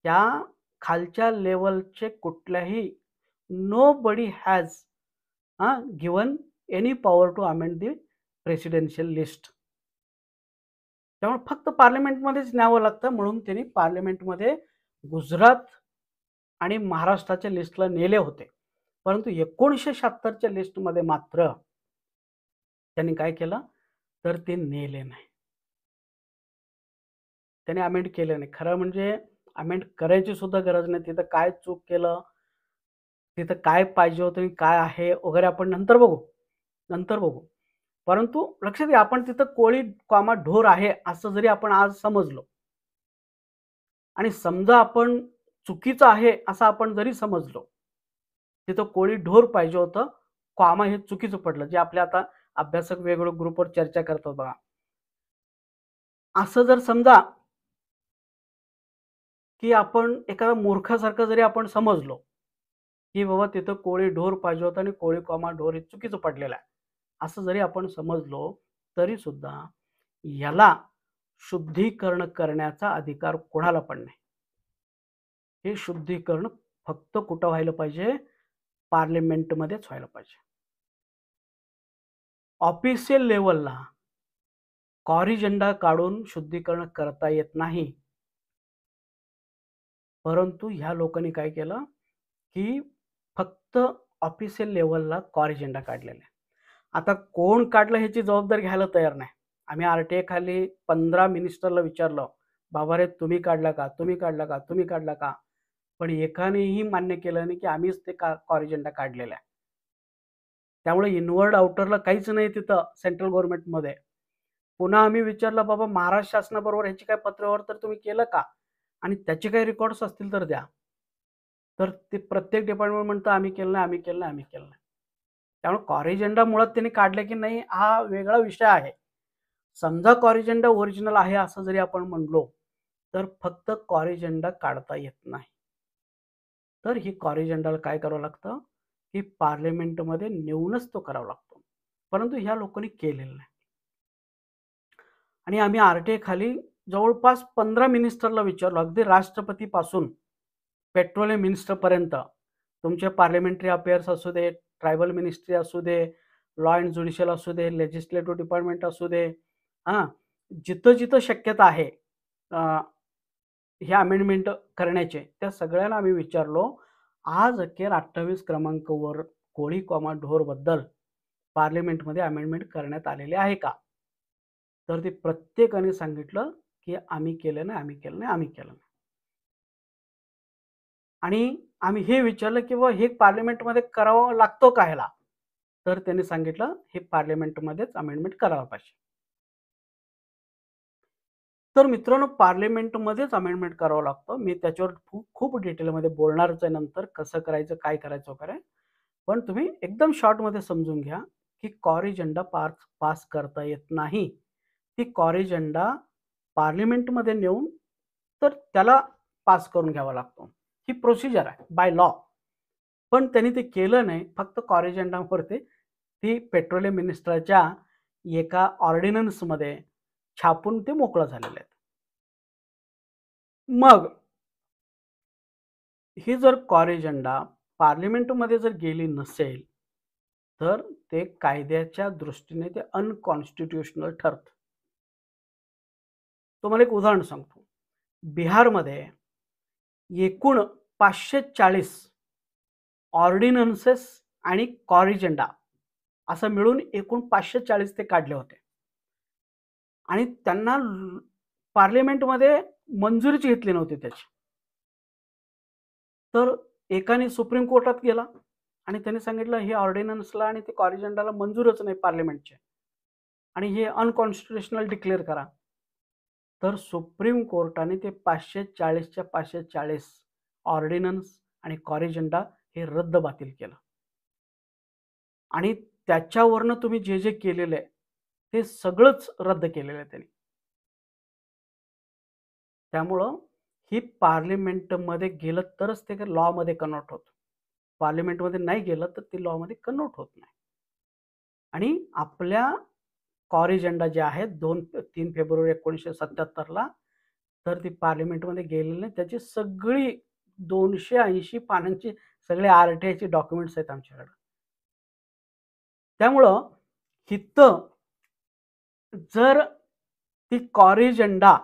त्या खालच्या लेवलचे कुठल्याही nobody has given any power to amend the presidential list. त्यामुळे फक्त पार्लिमेंटमध्येच न्यावं लागतं, म्हणून त्यांनी पार्लिमेंटमध्ये गुजरात आणि महाराष्ट्राच्या लिस्टला नेले होते. परंतु 1976च्या लिस्टमध्ये मात्र त्यांनी काय केलं, तर ते नेले नाही. त्याने अमेंड केलं नाही. खरं म्हणजे अमेंड करायची सुद्धा गरज नाही. तिथं काय चूक केलं, तिथं काय पाहिजे होतं आणि काय आहे वगैरे आपण नंतर बघू, नंतर बघू. परंतु लक्षात घ्या, आपण तिथं कोळी, ढोर आहे असं जरी आपण आज समजलो आणि समजा आपण चुकीचं आहे असं आपण जरी समजलो, तिथं कोळी ढोर पाहिजे होतं, हे चुकीचं पडलं. जे आपल्या आता अभ्यासक वेगवेगळ्या ग्रुपवर चर्चा करतात बघा. असं जर समजा, की आपण एखाद्या मूर्खासारखं जरी आपण समजलो, की बाबा तिथं कोळी ढोर पाहिजे होतं आणि कोळी, ढोर हे चुकीचं पडलेलं आहे. असं जरी आपण समजलो, तरी सुद्धा याला शुद्धीकरण करण्याचा अधिकार कोणाला पण नाही. हे शुद्धीकरण फक्त कुठं व्हायला पाहिजे? पार्लमेंटमध्येच व्हायला पाहिजे. ऑफिशियल लेव्हलला कॉरिजेंडा काढून शुद्धीकरण करता येत नाही. परंतु ह्या लोकांनी काय केलं, की फक्त ऑफिशियल लेव्हलला कॉरिजेंडा काढलेला आहे. आता कोण काढलं ह्याची जबाबदारी घ्यायला तयार नाही. आम्ही आर-टी-आय खाली 15 मिनिस्टरला विचारलं, "बाबा रे, तुम्ही काढला का? तुम्ही काढला का? तुम्ही काढला का?" पण एकानेही मान्य केलं नाही, की आम्हीच ते कॉरिजेंडा काढलेला आहे. त्यामुळे इनवर्ड आउटरला काहीच नाही तिथं सेंट्रल गव्हर्नमेंटमध्ये. पुन्हा आम्ही विचारलं, "बाबा महाराष्ट्र शासनाबरोबर ह्याची काही पत्रव्यवहार तर तुम्ही केलं का? आणि त्याचे काही रेकॉर्ड्स असतील तर द्या." तर ते प्रत्येक डिपार्टमेंट म्हणतं, "आम्ही केलं नाही, आम्ही केलं नाही, आम्ही केलं नाही." त्यामुळे कॉरिजेंडा मुळात त्यांनी काढले की नाही हा वेगळा विषय आहे. समजा कॉरिजेंडा ओरिजिनल आहे असं जरी आपण म्हणलो, तर फक्त कॉरिजेंडा काढता येत नाही. तर ही कॉरिजेंडाला काय करावं लागतं, की पार्लमेंटमध्ये नेऊनच तो करावा लागतो. परंतु ह्या लोकांनी केलेलं नाही. आणि आम्ही आर-टी-आय खाली जवळपास 15 मिनिस्टरला विचारलं, अगदी राष्ट्रपतीपासून पेट्रोलियम मिनिस्टरपर्यंत. तुमचे पार्लमेंटरी अफेअर्स असू दे, ट्रायबल मिनिस्ट्री असू दे, लॉ अँड ज्युडिशियल असू दे, लेजिस्लेटिव्ह डिपार्टमेंट असू दे, हां, जिथं-जिथं शक्यता आहे हे अमेंडमेंट करण्याचे, त्या सगळ्यांना आम्ही विचारलो. आज अखेर 28 क्रमांकावर कोळी, ढोरबद्दल पार्लमेंटमध्ये अमेंडमेंट करण्यात आलेले आहे का? तर ते प्रत्येकाने सांगितलं, की आम्ही केलं नाही, आम्ही केलं नाही, आम्ही केलं नाही. आणि आम्ही हे विचारलं, की हे पार्लमेंटमध्ये करावं लागतो का ह्याला? तर त्यांनी सांगितलं, हे पार्लमेंटमध्येच अमेंडमेंट करायला पाहिजे. तर मित्रांनो, पार्लमेंटमध्येच अमेंडमेंट करावं लागतं. मी त्याच्यावर खूप खूप डिटेलमध्ये बोलणारच आहे नंतर, कसं करायचं, काय करायचं वगैरे. पण तुम्ही एकदम शॉर्टमध्ये समजून घ्या, की कॉरिजेंडा पास करता येत नाही. ती कॉरिजेंडा पार्लमेंटमध्ये नेऊन तर त्याला पास करून घ्यावा लागतो. ही प्रोसिजर आहे बाय लॉ. पण त्यांनी ते केलं नाही. फक्त कॉरिजेंडावरती ती पेट्रोलियम मिनिस्टरच्या एका ऑर्डिनन्समध्ये छापून ते मोकळं झालेलं आहे. मग ही जर कॉरिजेंडा पार्लमेंटमध्ये जर गेली नसेल, तर ते कायद्याच्या दृष्टीने ते अनकॉन्स्टिट्यूशनल ठरतं. तुम्हाला एक उदाहरण सांगतो. बिहारमध्ये एकूण 540 ऑर्डिनन्सेस आणि कॉरिजेंडा असं मिळून एकूण 540 ते काढले होते. आणि त्यांना पार्लमेंटमध्ये मंजुरीच घेतली नव्हती त्याची. तर एकाने सुप्रीम कोर्टात गेला आणि त्याने सांगितलं हे ऑर्डिनन्सला आणि ते कॉरिजेंडाला मंजूरच नाही पार्लमेंटचे आणि हे अनकॉन्स्टिट्यूशनल डिक्लेअर करा. तर सुप्रीम कोर्टाने ते 540च्या 540 ऑर्डिनन्स आणि कॉरिजेंडा हे बातील केलं. आणि त्याच्यावरनं तुम्ही जे जे केलेलं आहे, ते सगळंच रद्द केलेलं आहे त्यांनी. त्यामुळं ही पार्लमेंटमध्ये गेलं तरच ते लॉमध्ये कन्व्हर्ट होतं. पार्लमेंटमध्ये नाही गेलं तर ते लॉमध्ये कन्व्हर्ट होत नाही. आणि आपल्या कॉरिजेंडा जे आहेत 3 फेब्रुवारी 1977ला तर ती पार्लमेंटमध्ये गेलेली नाही. त्याची सगळी 280 पानांची सगळे आर-टी-आयचे डॉक्युमेंट्स आहेत आमच्याकडे. त्यामुळं इथं जर ती कॉरिजेंडा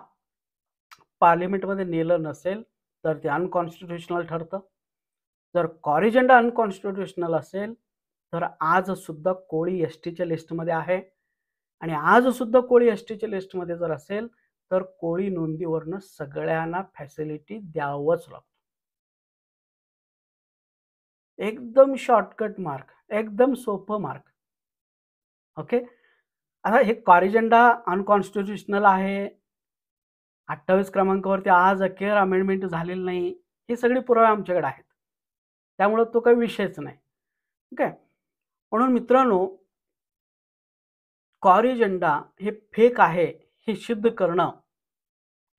पार्लमेंटमध्ये नेलं नसेल, तर ते अनकॉन्स्टिट्यूशनल ठरतं. जर कॉरिजेंडा अनकॉन्स्टिट्यूशनल असेल, तर आजसुद्धा कोळी एस-टीच्या लिस्टमध्ये आहे आणि आजसुद्धा कोळी एस-टीच्या लिस्टमध्ये जर असेल, तर कोळी नोंदीवरनं सगळ्यांना फॅसिलिटी द्यावंच लागतं. एकदम शॉर्टकट मार्ग, एकदम सोपं मार्ग. ओके. आता हे कॉरिजेंडा अनकॉन्स्टिट्यूशनल आहे. 28 क्रमांकावरती आज अखेर अमेंडमेंट झालेली नाही. हे सगळे पुरावे आमच्याकडे आहेत. त्यामुळं तो काही विषयच नाही. ठीक आहे. म्हणून मित्रांनो, कॉरिजेंडा हे फेक आहे हे सिद्ध करणं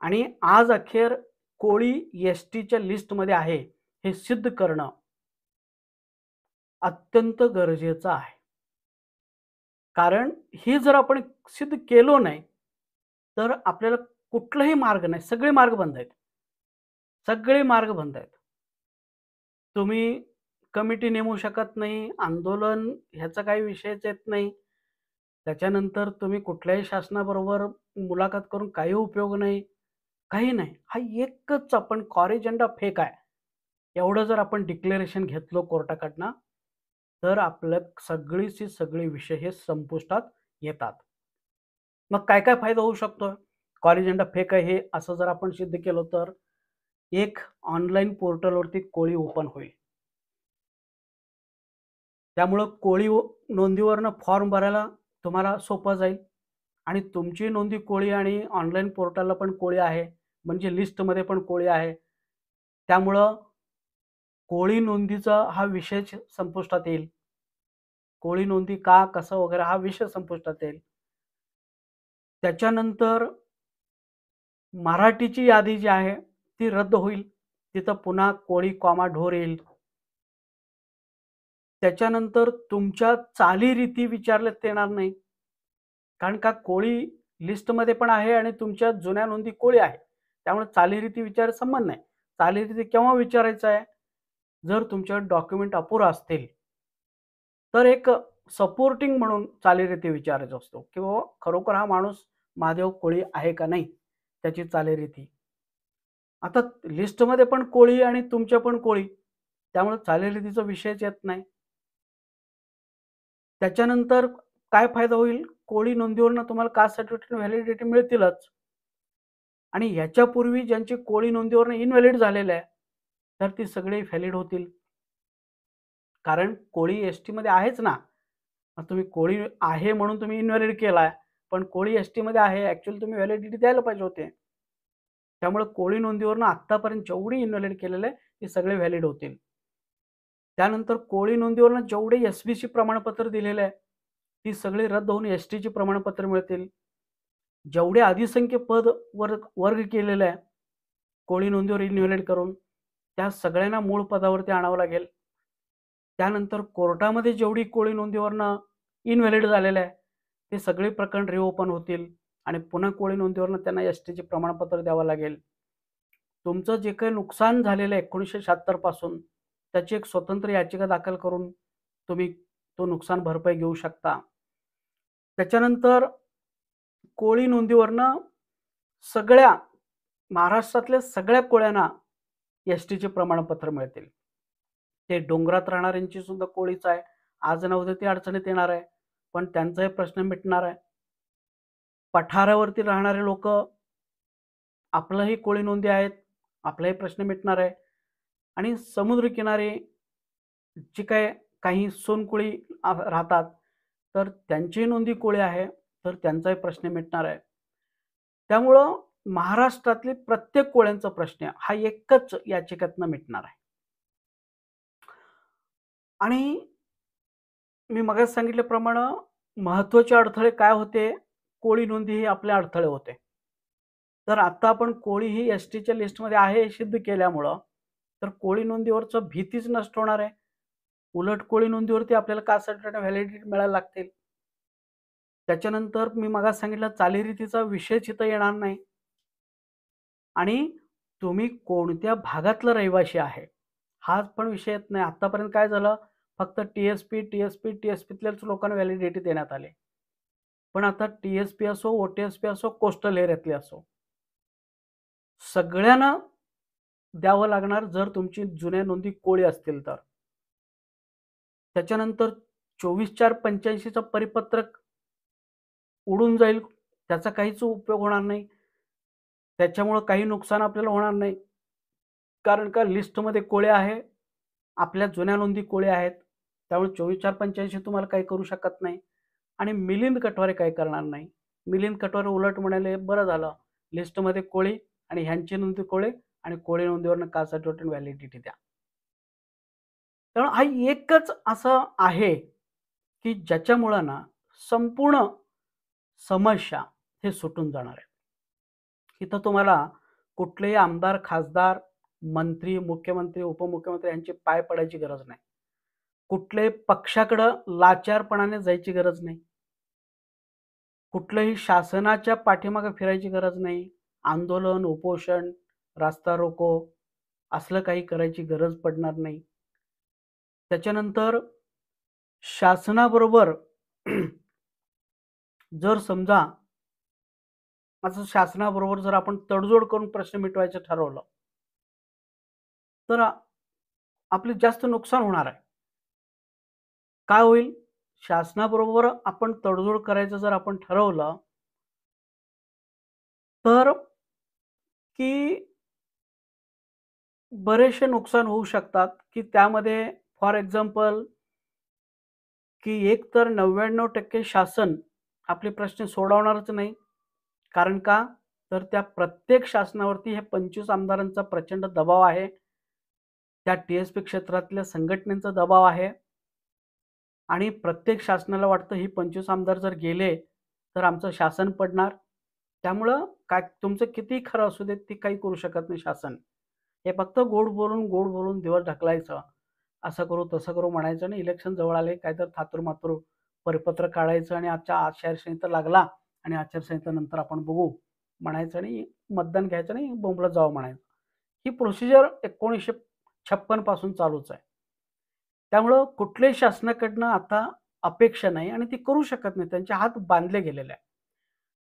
आणि आज अखेर कोळी एस-टीच्या लिस्टमध्ये आहे हे सिद्ध करणं अत्यंत गरजेचं आहे. कारण हे जर आपण सिद्ध केलो नाही, तर आपल्याला कुठलाही मार्ग नाही. सगळे मार्ग बंद आहेत. सगळे मार्ग बंद आहेत. तुम्ही कमिटी नेमू शकत नाही. आंदोलन ह्याचा काही विषयच येत नाही. त्याच्यानंतर तुम्ही कुठल्याही शासनाबरोबर मुलाखत करून काही उपयोग नाही. काही नाही. हा एकच आपण कॉरिजेंडा फेक आहे. एवढं जर आपण डिक्लेरेशन घेतलं कोर्टाकडनं, तर आपलं सगळीची सगळे विषय हे संपुष्टात येतात. मग काय-काय फायदा होऊ शकतो? कॉरिजेंडा फेक आहे हे असं जर आपण सिद्ध केलं तर, एक ऑनलाईन पोर्टलवरती कोळी ओपन होईल. त्यामुळं कोळी नोंदीवरनं फॉर्म भरायला तुम्हाला सोपं जाईल आणि तुमची नोंदी कोळी आणि ऑनलाईन पोर्टलला पण कोळी आहे, म्हणजे लिस्टमध्ये पण कोळी आहे. त्यामुळं कोळी नोंदीचा हा विषयच संपुष्टात येईल. कोळी नोंदी का, कसं वगैरे हा विषय संपुष्टात येईल. त्याच्यानंतर मराठीची यादी जी आहे ती रद्द होईल. तिथं पुन्हा कोळी, कॉमा, ढोर येईल. त्याच्यानंतर तुमच्या चालीरीती विचारण्यात येणार नाही. कारण का कोळी लिस्टमध्ये पण आहे आणि तुमच्या जुन्या नोंदी कोळी आहे. त्यामुळे चालीरीती विचारायचा संबंध नाही. चालीरीती केव्हा विचारायचं आहे? जर तुमच्याकडे डॉक्युमेंट अपुरा असतील, तर एक सपोर्टिंग म्हणून चालीरीती विचारायचा असतो, की बाबा खरोखर हा माणूस महादेव कोळी आहे का नाही? त्याची चालीरीती. आता लिस्टमध्ये पण कोळी आणि तुमच्या पण कोळी. त्यामुळे चालीरीतीचा विषयच येत नाही. त्याच्यानंतर काय फायदा होईल? कोळी नोंदीवरनं तुम्हाला कास्ट सर्टिफिकेट व्हॅलिडिटी मिळतीलच. आणि ह्याच्यापूर्वी ज्यांची कोळी नोंदीवरनं इनव्हॅलिड झालेले आहे, तर ती सगळी व्हॅलिड होतील. कारण कोळी एस-टीमध्ये आहेच ना. मग तुम्ही कोळी आहे म्हणून तुम्ही इनव्हॅलिड केलाय, पण कोळी एस-टीमध्ये आहे. ॲक्चुअली तुम्ही व्हॅलिडिटी द्यायला पाहिजे होते. त्यामुळे कोळी नोंदीवरनं आत्तापर्यंत जेवढी इनव्हॅलिड केलेले आहे, ते सगळे व्हॅलिड होतील. त्यानंतर कोळी नोंदीवरनं जेवढे एस-बीची प्रमाणपत्र दिलेले आहे, ती सगळी रद्द होऊन एस-टीची प्रमाणपत्र मिळतील. जेवढे अधिसंख्य पद वर्ग केलेले आहे, कोळी नोंदीवर इनव्हॅलिड करून, त्या सगळ्यांना मूळ पदावरती आणावं लागेल. त्यानंतर कोर्टामध्ये जेवढी कोळी नोंदीवरनं इनव्हॅलिड झालेलं आहे, ते सगळे प्रकरण रिओपन होतील आणि पुन्हा कोळी नोंदीवरनं त्यांना एस-टीचे प्रमाणपत्र द्यावं लागेल. तुमचं जे काही नुकसान झालेलं आहे 1976 पासून, त्याची एक स्वतंत्र याचिका दाखल करून तुम्ही तो नुकसान भरपाई घेऊ शकता. त्याच्यानंतर कोळी नोंदीवरनं सगळ्या महाराष्ट्रातल्या सगळ्या कोळ्यांना एस-टीचे प्रमाणपत्र मिळतील. ते डोंगरात राहणाऱ्यांची सुद्धा कोळीच आहे. आज ना उद्या ती अडचणीत येणार आहे. पण त्यांचाही प्रश्न मिटणार आहे. पठारावरती राहणारे लोकं आपलंही कोळी नोंदी आहेत. आपलाही प्रश्न मिटणार आहे. आणि समुद्रकिनारी जी काय काही सोनकोळी राहतात, तर त्यांचीही नोंदी कोळी आहे, तर त्यांचाही प्रश्न मिटणार आहे. त्यामुळं महाराष्ट्रातले प्रत्येक कोळ्यांचा प्रश्न हा एकच याचिकेतनं मिटणार आहे. आणि मी मगाच सांगितल्याप्रमाणे महत्त्वाचे अडथळे काय होते? कोळी नोंदी हे आपले अडथळे होते. तर आता आपण कोळी ही एस-टीच्या लिस्टमध्ये आहे हे सिद्ध केल्यामुळं, तर कोळी नोंदीवरचं भीतीच नष्ट होणार आहे. उलट कोळी नोंदीवरती आपल्याला कास्ट सर्टिफिकेट व्हॅलिडिटी मिळायला लागतील. त्याच्यानंतर मी मगाच सांगितलं चालीरीतीचा विषयच इथं येणार नाही. आणि तुम्ही कोणत्या भागातला रहिवासी आहे, हा पण विषय येत नाही. आत्तापर्यंत काय झालं, फक्त टी-एस-पीतल्याच लोकांना व्हॅलिडिटी देण्यात आली. पण आता टी-एस-पी असो, ओ-टी-एस-पी असो, कोस्टल एरियातले असो, सगळ्यांना द्यावं लागणार जर तुमची जुन्या नोंदी कोळी असतील तर. त्याच्यानंतर 24/4/85चं परिपत्रक उडून जाईल, त्याचा काहीच उपयोग होणार नाही. त्याच्यामुळं काही नुकसान आपल्याला होणार नाही. कारण का लिस्टमध्ये कोळे आहे. आपल्या जुन्या नोंदी कोळे आहेत. त्यामुळे 24/4/85 तुम्हाला काही करू शकत नाही आणि मिलिंद कटवारे काही करणार नाही. मिलिंद कटवारे उलट म्हणाले, "बरं झालं, लिस्टमध्ये कोळी आणि ह्यांची नोंदी कोळे आणि कोळी नोंदीवरनं कास्ट सर्टिफिकेट व्हॅलिडिटी द्या." त्यामुळे हा एकच असं आहे, की ज्याच्यामुळं ना संपूर्ण समस्या हे सुटून जाणार आहे. इथं तुम्हाला कुठलेही आमदार, खासदार, मंत्री, मुख्यमंत्री, उपमुख्यमंत्री यांचे पाय पडायची गरज नाही. कुठल्याही पक्षाकडं लाचारपणाने जायची गरज नाही. कुठल्याही शासनाच्या पाठीमागे फिरायची गरज नाही. आंदोलन, उपोषण, रास्ता रोको असलं काही करायची गरज पडणार नाही. त्याच्यानंतर शासनाबरोबर जर समजा असं शासनाबरोबर जर आपण तडजोड करून प्रश्न मिटवायचं ठरवलं, तर आपले जास्त नुकसान होणार आहे. काय होईल? शासनाबरोबर आपण तडजोड करायचं जर आपण ठरवलं, तर की बरेचसे नुकसान होऊ शकतात, की त्यामध्ये फॉर एक्झाम्पल की एक तर 99% शासन आपले प्रश्न सोडवणारच नाही. कारण का? तर त्या प्रत्येक शासनावरती हे 25 आमदारांचा प्रचंड दबाव आहे. त्या टी-एस-पी क्षेत्रातल्या संघटनेचा दबाव आहे आणि प्रत्येक शासनाला वाटतं ही 25 आमदार जर गेले, तर आमचं शासन पडणार. त्यामुळं काय तुमचं कितीही खरं असू देत, ते काही करू शकत नाही शासन. हे फक्त गोड बोलून दिवस ढकलायचं. असं करू, तसं करू म्हणायचं आणि इलेक्शन जवळ आले काहीतरी थातूर-मातूर परिपत्रक काढायचं आणि आजच्या आचारसंहिता लागला आणि आचारसंहितेनंतर आपण बघू म्हणायचं आणि मतदान घ्यायचं आणि बोंबलत जावं म्हणायचं. ही प्रोसिजर 1956 पासून चालूच आहे. त्यामुळं कुठल्याही शासनाकडनं आता अपेक्षा नाही आणि ती करू शकत नाही. त्यांचे हात बांधले गेलेले आहे.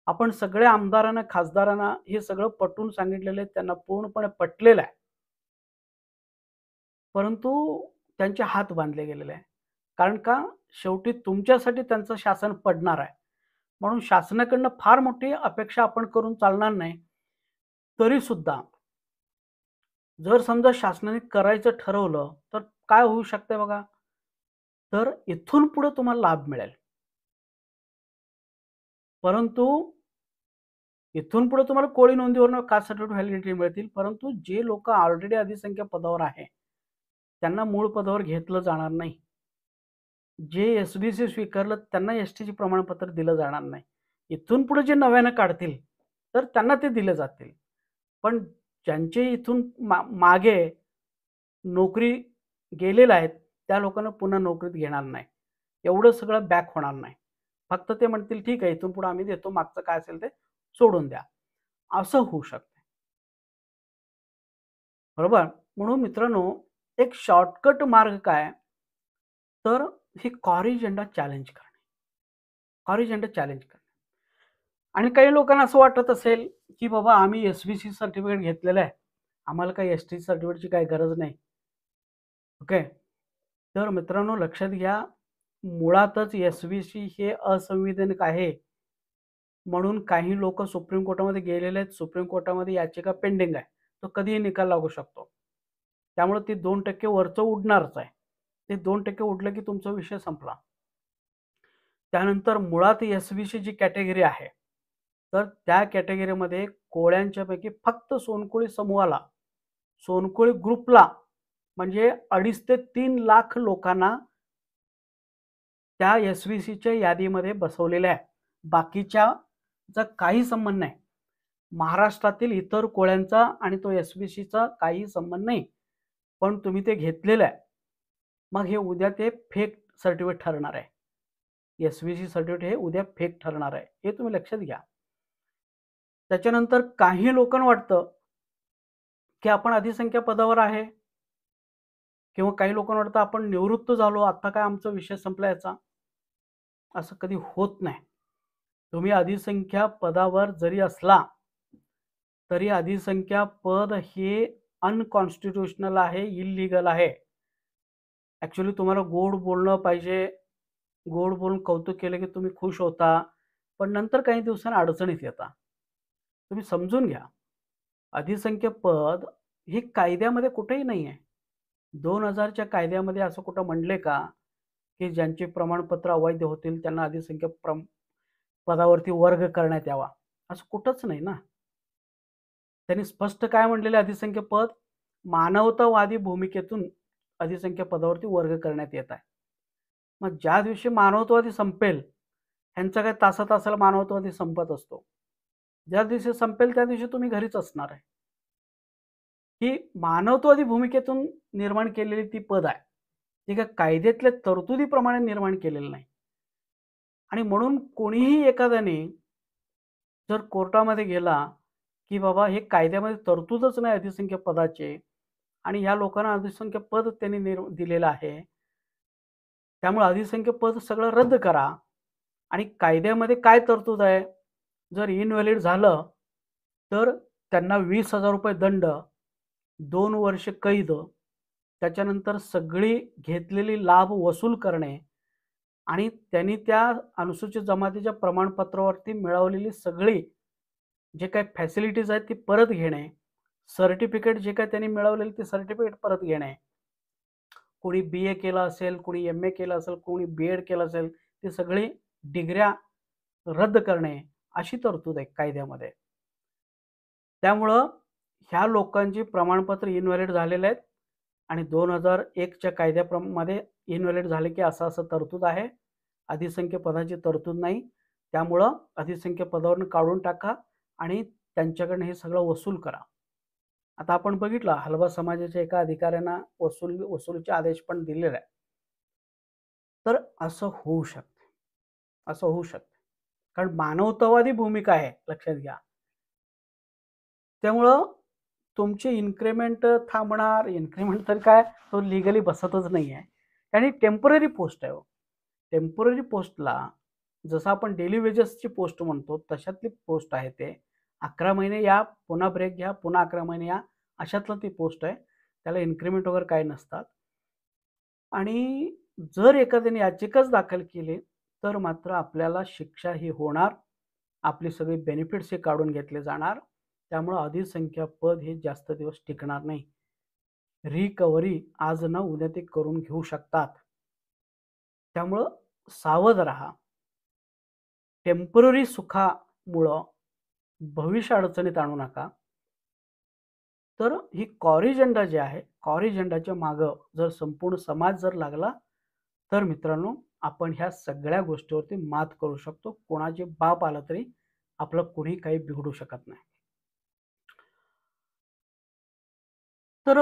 आपण सगळ्या आमदारांना, खासदारांना हे सगळं पटवून सांगितलेलं आहे. त्यांना पूर्णपणे पटलेलं आहे. परंतु त्यांचे हात बांधले गेलेले आहे. कारण का? शेवटी तुमच्यासाठी त्यांचं शासन पडणार आहे. म्हणून शासनाकडनं फार मोठी अपेक्षा आपण करून चालणार नाही. तरीसुद्धा जर समजा शासनाने करायचं ठरवलं, तर काय होऊ शकतंय बघा? तर इथून पुढे तुम्हाला लाभ मिळेल. परंतु इथून पुढे तुम्हाला कोळी नोंदीवरून कास्ट सर्टिफिकेट व्हॅलिडिटी मिळतील. परंतु जे लोकं ऑलरेडी अधिसंख्य पदावर आहे, त्यांना मूळ पदावर घेतलं जाणार नाही. जे एस-बी-सी स्वीकारलं त्यांना एस-टीची प्रमाणपत्र दिलं जाणार नाही. इथून पुढे जे नव्यानं काढतील, तर त्यांना ते दिले जातील. पण ज्यांचे इथून मागे नोकरी गेलेल्या आहेत, त्या लोकांना पुन्हा नोकरीत घेणार नाही. एवढं सगळं बॅक होणार नाही. फक्त ते म्हणतील, "ठीक आहे, इथून पुढे आम्ही देतो. मागचं काय असेल ते सोडून द्या." असं होऊ शकतं. बरोबर? म्हणून मित्रांनो, एक शॉर्टकट मार्ग काय? तर ही कॉरी एजेंडा चॅलेंज करणे. कॉरी एजेंडा चॅलेंज करणे. आणि काही लोकांना असं वाटत असेल, की बाबा आम्ही एस-बी-सी सर्टिफिकेट घेतलेलं आहे. आम्हाला काही एस-टी सर्टिफिकेटची काही गरज नाही. ओके. तर मित्रांनो लक्षात घ्या, मुळातच एस-बी-सी हे असंविधानिक आहे. म्हणून काही लोकं सुप्रीम कोर्टामध्ये गेलेले आहेत. सुप्रीम कोर्टामध्ये याचिका पेंडिंग आहे. तो कधीही निकाल लागू शकतो. त्यामुळे ते 2% वरचं उडणारच आहे. ते 2% उडलं की तुमचा विषय संपला. त्यानंतर मुळात एस-बी-सी जी कॅटेगरी आहे, तर त्या कॅटेगरीमध्ये कोळ्यांच्यापैकी फक्त सोनकोळी समूहाला, सोनकोळी ग्रुपला म्हणजे 2.5 ते 3 लाख लोकांना त्या एस-बी-सीच्या यादीमध्ये बसवलेलं आहे. बाकीच्याचा काही संबंध नाही. महाराष्ट्रातील इतर कोळ्यांचा आणि तो एस-बी-सीचा काही संबंध नाही. पण तुम्ही ते घेतलेलं आहे. मग हे उद्या ते फेक सर्टिफिकेट ठरणार आहे. एस-बी-सी सर्टिफिकेट हे उद्या फेक ठरणार आहे. हे तुम्ही लक्षात घ्या. त्याच्यानंतर काही लोकांना वाटतं, की आपण अधिसंख्या पदावर आहे किंवा काही लोकांना वाटतं आपण निवृत्त झालो, आता काय आमचा विषय संपला याचा. असं कधी होत नाही. तुम्ही अधिसंख्या पदावर जरी असला, तरी अधिसंख्या पद हे अनकॉन्स्टिट्यूशनल आहे, इल्लीगल आहे. ॲक्चुअली तुम्हाला गोड बोलणं पाहिजे. गोड बोलून कौतुक केलं की तुम्ही खुश होता. पण नंतर काही दिवसांनी अडचणीत येता. तुम्ही समजून घ्या. अधिसंख्य पद ही कायद्यामध्ये कुठेही नाही आहे. 2000च्या कायद्यामध्ये असं कुठं म्हणले का, की ज्यांची प्रमाणपत्र अवैध होतील त्यांना अधिसंख्य पदावरती वर्ग करण्यात यावा. असं कुठंच नाही ना. त्यांनी स्पष्ट काय म्हटलेलं अधिसंख्य पद मानवतावादी भूमिकेतून अधिसंख्य पदावरती वर्ग करण्यात येत आहे. मग ज्या दिवशी मानवतावादी संपेल, ह्यांचा काय तासा-तासाला मानवतावादी संपत असतो. ज्या दिवशी संपेल त्या दिवशी तुम्ही घरीच असणार आहे. ही मानवतावादी भूमिकेतून निर्माण केलेली ती पद आहे. ती काय कायद्यातल्या तरतुदीप्रमाणे निर्माण केलेलं नाही. आणि म्हणून कोणीही एखाद्याने जर कोर्टामध्ये गेला, की बाबा हे कायद्यामध्ये तरतूदच नाही अधिसंख्य पदाचे आणि ह्या लोकांना अधिसंख्य पद त्यांनी दिलेलं आहे. त्यामुळे अधिसंख्य पद सगळं रद्द करा आणि कायद्यामध्ये काय तरतूद आहे? जर इनव्हॅलिड झालं, तर त्यांना ₹20,000 दंड, 2 वर्ष कैद, त्याच्यानंतर सगळी घेतलेली लाभ वसूल करणे आणि त्यांनी त्या अनुसूचित जमातीच्या प्रमाणपत्रावरती मिळवलेली सगळी जे काही फॅसिलिटीज आहेत ती परत घेणे, सर्टिफिकेट जे काही त्यांनी मिळवलेली ते सर्टिफिकेट परत घेणे. कोणी बी-ए केलं असेल, कोणी एम-ए केलं असेल, कोणी बी-एड केलं असेल, ती सगळी डिग्र्या रद्द करणे, अशी तरतूद आहे कायद्यामध्ये. त्यामुळं ह्या लोकांची प्रमाणपत्र इनव्हॅलिड झालेले आहेत आणि 2001च्या कायद्यामध्ये इनव्हॅलिड झाले की असं तरतूद आहे. अधिसंख्य पदाची तरतूद नाही. त्यामुळं अधिसंख्य पदावरून काढून टाका आणि त्यांच्याकडनं हे सगळं वसूल करा. आता आपण बघितलं हलवा समाजाच्या एका अधिकाऱ्यांना वसुलीचे आदेश पण दिलेले आहे. तर असं होऊ शकते. असं होऊ शकते. कारण मानवतावादी भूमिका आहे, लक्षात घ्या. त्यामुळं तुमची इन्क्रिमेंट थांबणार. इन्क्रिमेंट तर काय तो लीगली बसतच नाही आहे. आणि टेम्पररी पोस्ट आहे हो. टेम्पररी पोस्टला जसं आपण डेली वेजेसची पोस्ट म्हणतो तशातली पोस्ट आहे ते. 11 महिने या, पुन्हा ब्रेक घ्या, पुन्हा 11 महिने या, अशातलं ती पोस्ट आहे. त्याला इन्क्रिमेंट वगैरे काही नसतात. आणि जर एखाद्याने याचिकाच दाखल केली, तर मात्र आपल्याला शिक्षा ही होणार. आपली सगळी बेनिफिट्स हे काढून घेतले जाणार. त्यामुळं अधिसंख्य पद हे जास्त दिवस टिकणार नाही. रिकव्हरी आज ना उद्या ते करून घेऊ शकतात. त्यामुळं सावध राहा. टेम्पररी सुखामुळं भविष्य अडचणीत आणू नका. तर ही कॉरिजंडा जी आहे, कॉरिजंडाच्या मागं जर संपूर्ण समाज जर लागला, तर मित्रांनो आपण ह्या सगळ्या गोष्टीवरती मात करू शकतो. कोणाचे बाप आला तरी आपलं कुणी काही बिघडू शकत नाही. तर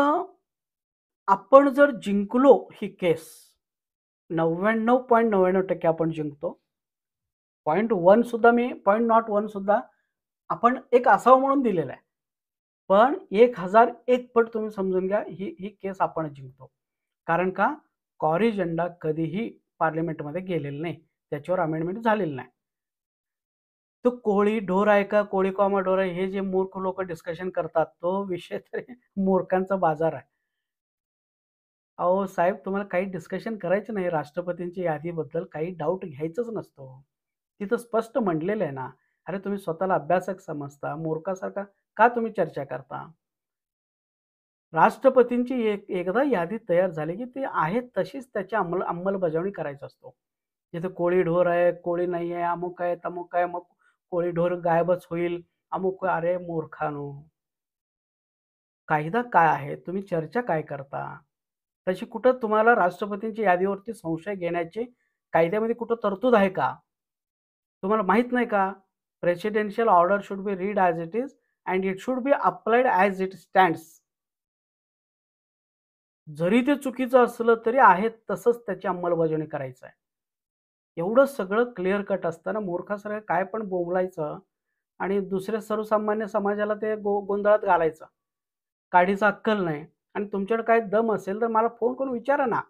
आपण जर जिंकलो ही केस 99.99% आपण जिंकतो. 0.1 सुद्धा मी 0.01 सुद्धा आपण एक असावं म्हणून दिलेला आहे. पण 1001 पट तुम्ही समजून घ्या ही केस आपण जिंकतो. कारण का? कॉरिजंडा कधीही पार्लमेंटमध्ये गेलेलं नाही. त्याच्यावर अमेंडमेंट झालेलं नाही. तो कोळी ढोर आहे का कोळी कॉमा ढोर आहे हे जे मूर्ख लोक डिस्कशन करतात तो विषय तरी मूर्खांचा बाजार आहे. अहो साहेब तुम्हाला काही डिस्कशन करायचं नाही. राष्ट्रपतींच्या यादीबद्दल काही डाऊट घ्यायचंच नसतो. तिथं स्पष्ट म्हटलेलं आहे ना. अरे तुम्ही स्वतःला अभ्यासक समजता, मूर्खासारखा का तुम्ही चर्चा करता? राष्ट्रपतींची एकदा यादी तयार झाली की ती आहे तशीच त्याची अंमलबजावणी करायची असतो. जिथे कोळी ढोर आहे, कोळी नाही आहे, अमुक आहे, तमुक आहे, मग कोळी ढोर गायबच होईल, अमुक. अरे मूर्खानो, कायदा काय आहे? तुम्ही चर्चा काय करता? तशी कुठं तुम्हाला राष्ट्रपतींच्या यादीवरती संशय घेण्याची कायद्यामध्ये कुठं तरतूद आहे का? तुम्हाला माहीत नाही का? Presidential order should be read as it is and it should be applied as it stands. जरी ते चुकीचं असलं तरी आहे तसंच त्याची अंमलबजावणी करायचं आहे. एवढं सगळं क्लिअर कट असताना मूर्खासारखं काय पण बोंबलायचं आणि दुसऱ्या सर्वसामान्य समाजाला ते गोंधळात घालायचं. काडीचा अक्कल नाही आणि तुमच्याकडे काय दम असेल तर मला फोन करून विचारा ना.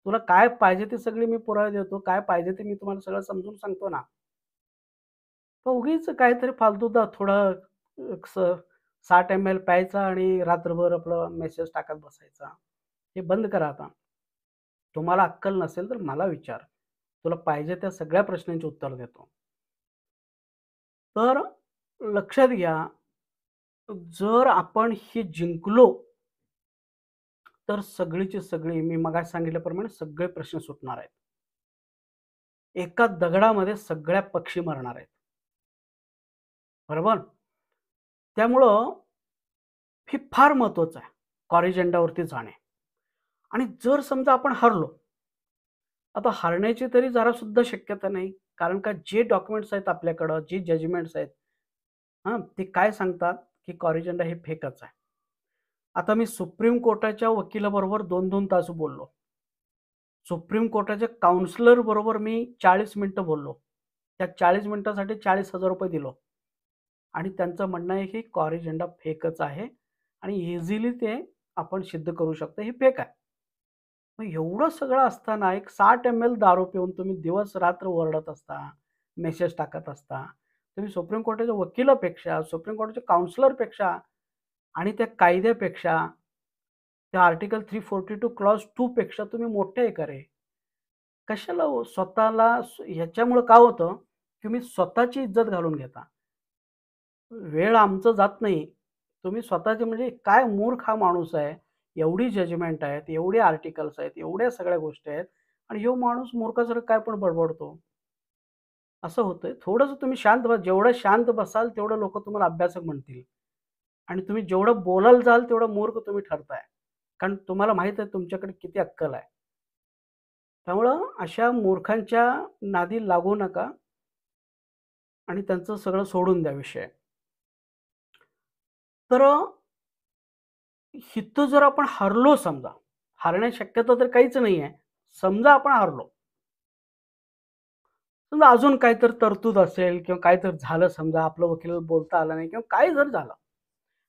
तुला काय पाहिजे ते सगळे मी पुरावे देतो. काय पाहिजे ते मी तुम्हाला सगळं समजून सांगतो ना. तर उगीच काहीतरी फालतूदा थोडं 60 ml प्यायचा आणि रात्रभर आपलं मेसेज टाकत बसायचा. हे बंद करा आता. तुम्हाला अक्कल नसेल तर मला विचार. तुला पाहिजे त्या सगळ्या प्रश्नांची उत्तर देतो. तर लक्षात घ्या, जर आपण हे जिंकलो, तर सगळीची सगळी मी मगाशी सांगितल्याप्रमाणे सगळे प्रश्न सुटणार आहेत. एका दगडामध्ये सगळ्या पक्षी मरणार आहेत. बरोबर? त्यामुळं हे फार महत्वाचं आहे, कॉरिजेंडावरती जाणे. आणि जर समजा आपण हरलो, आता हरण्याची तरी जरासुद्धा शक्यता नाही. कारण का जे डॉक्युमेंट्स आहेत आपल्याकडं, जे जजमेंट्स आहेत, हां, ते काय सांगतात, की कॉरिजेंडा हे फेकच आहे. आता मी सुप्रीम कोर्टाच्या वकिलाबरोबर 2-2 तास बोललो. सुप्रीम कोर्टाच्या काउन्सिलर बरोबर मी 40 मिनिटं बोललो. त्या 40 मिनिटासाठी ₹40,000 दिलो आणि त्यांचं म्हणणं आहे, की कॉरिजेंडा फेकच आहे आणि इझिली ते आपण सिद्ध करू शकतो, हे फेक आहे. मग एवढं सगळं असताना एक 60 एम-एल दारू पिऊन तुम्ही दिवस-रात्र ओरडत असता, मेसेज टाकत असता. तुम्ही सुप्रीम कोर्टाच्या वकिलापेक्षा, सुप्रीम कोर्टाच्या काउन्सिलरपेक्षा आणि त्या कायद्यापेक्षा, त्या आर्टिकल 342 क्लॉज 2 पेक्षा तुम्ही मोठे आहे का रे? कशाला हो स्वतःला ह्याच्यामुळं काय होतं, तुम्ही स्वतःची इज्जत घालून घेता. वेळ आमचं जात नाही. तुम्ही स्वतःचे म्हणजे काय मूर्ख हा माणूस आहे. एवढी जजमेंट आहेत, एवढे आर्टिकल्स आहेत, एवढ्या सगळ्या गोष्टी आहेत आणि ह्यो माणूस मूर्खासारखं काय पण बडबडतो. असं होतंय. थोडंसं तुम्ही शांत बसा. जेवढं शांत बसाल, तेवढं लोकं तुम्हाला अभ्यासक म्हणतील आणि तुम्ही जेवढं बोलायला जाल, तेवढं मूर्ख तुम्ही ठरताय. कारण तुम्हाला माहीत आहे तुमच्याकडे किती अक्कल आहे. त्यामुळं अशा मूर्खांच्या नादी लागू नका आणि त्यांचं सगळं सोडून द्या विषय. तर इथं जर आपण हरलो समजा, हारण्याची शक्यता तर काहीच नाहीये. समजा आपण हरलो. समजा अजून काहीतरी तरतूद असेल किंवा काहीतरी झालं समजा आपलं वकिलाला बोलता आलं नाही किंवा काही जर झालं.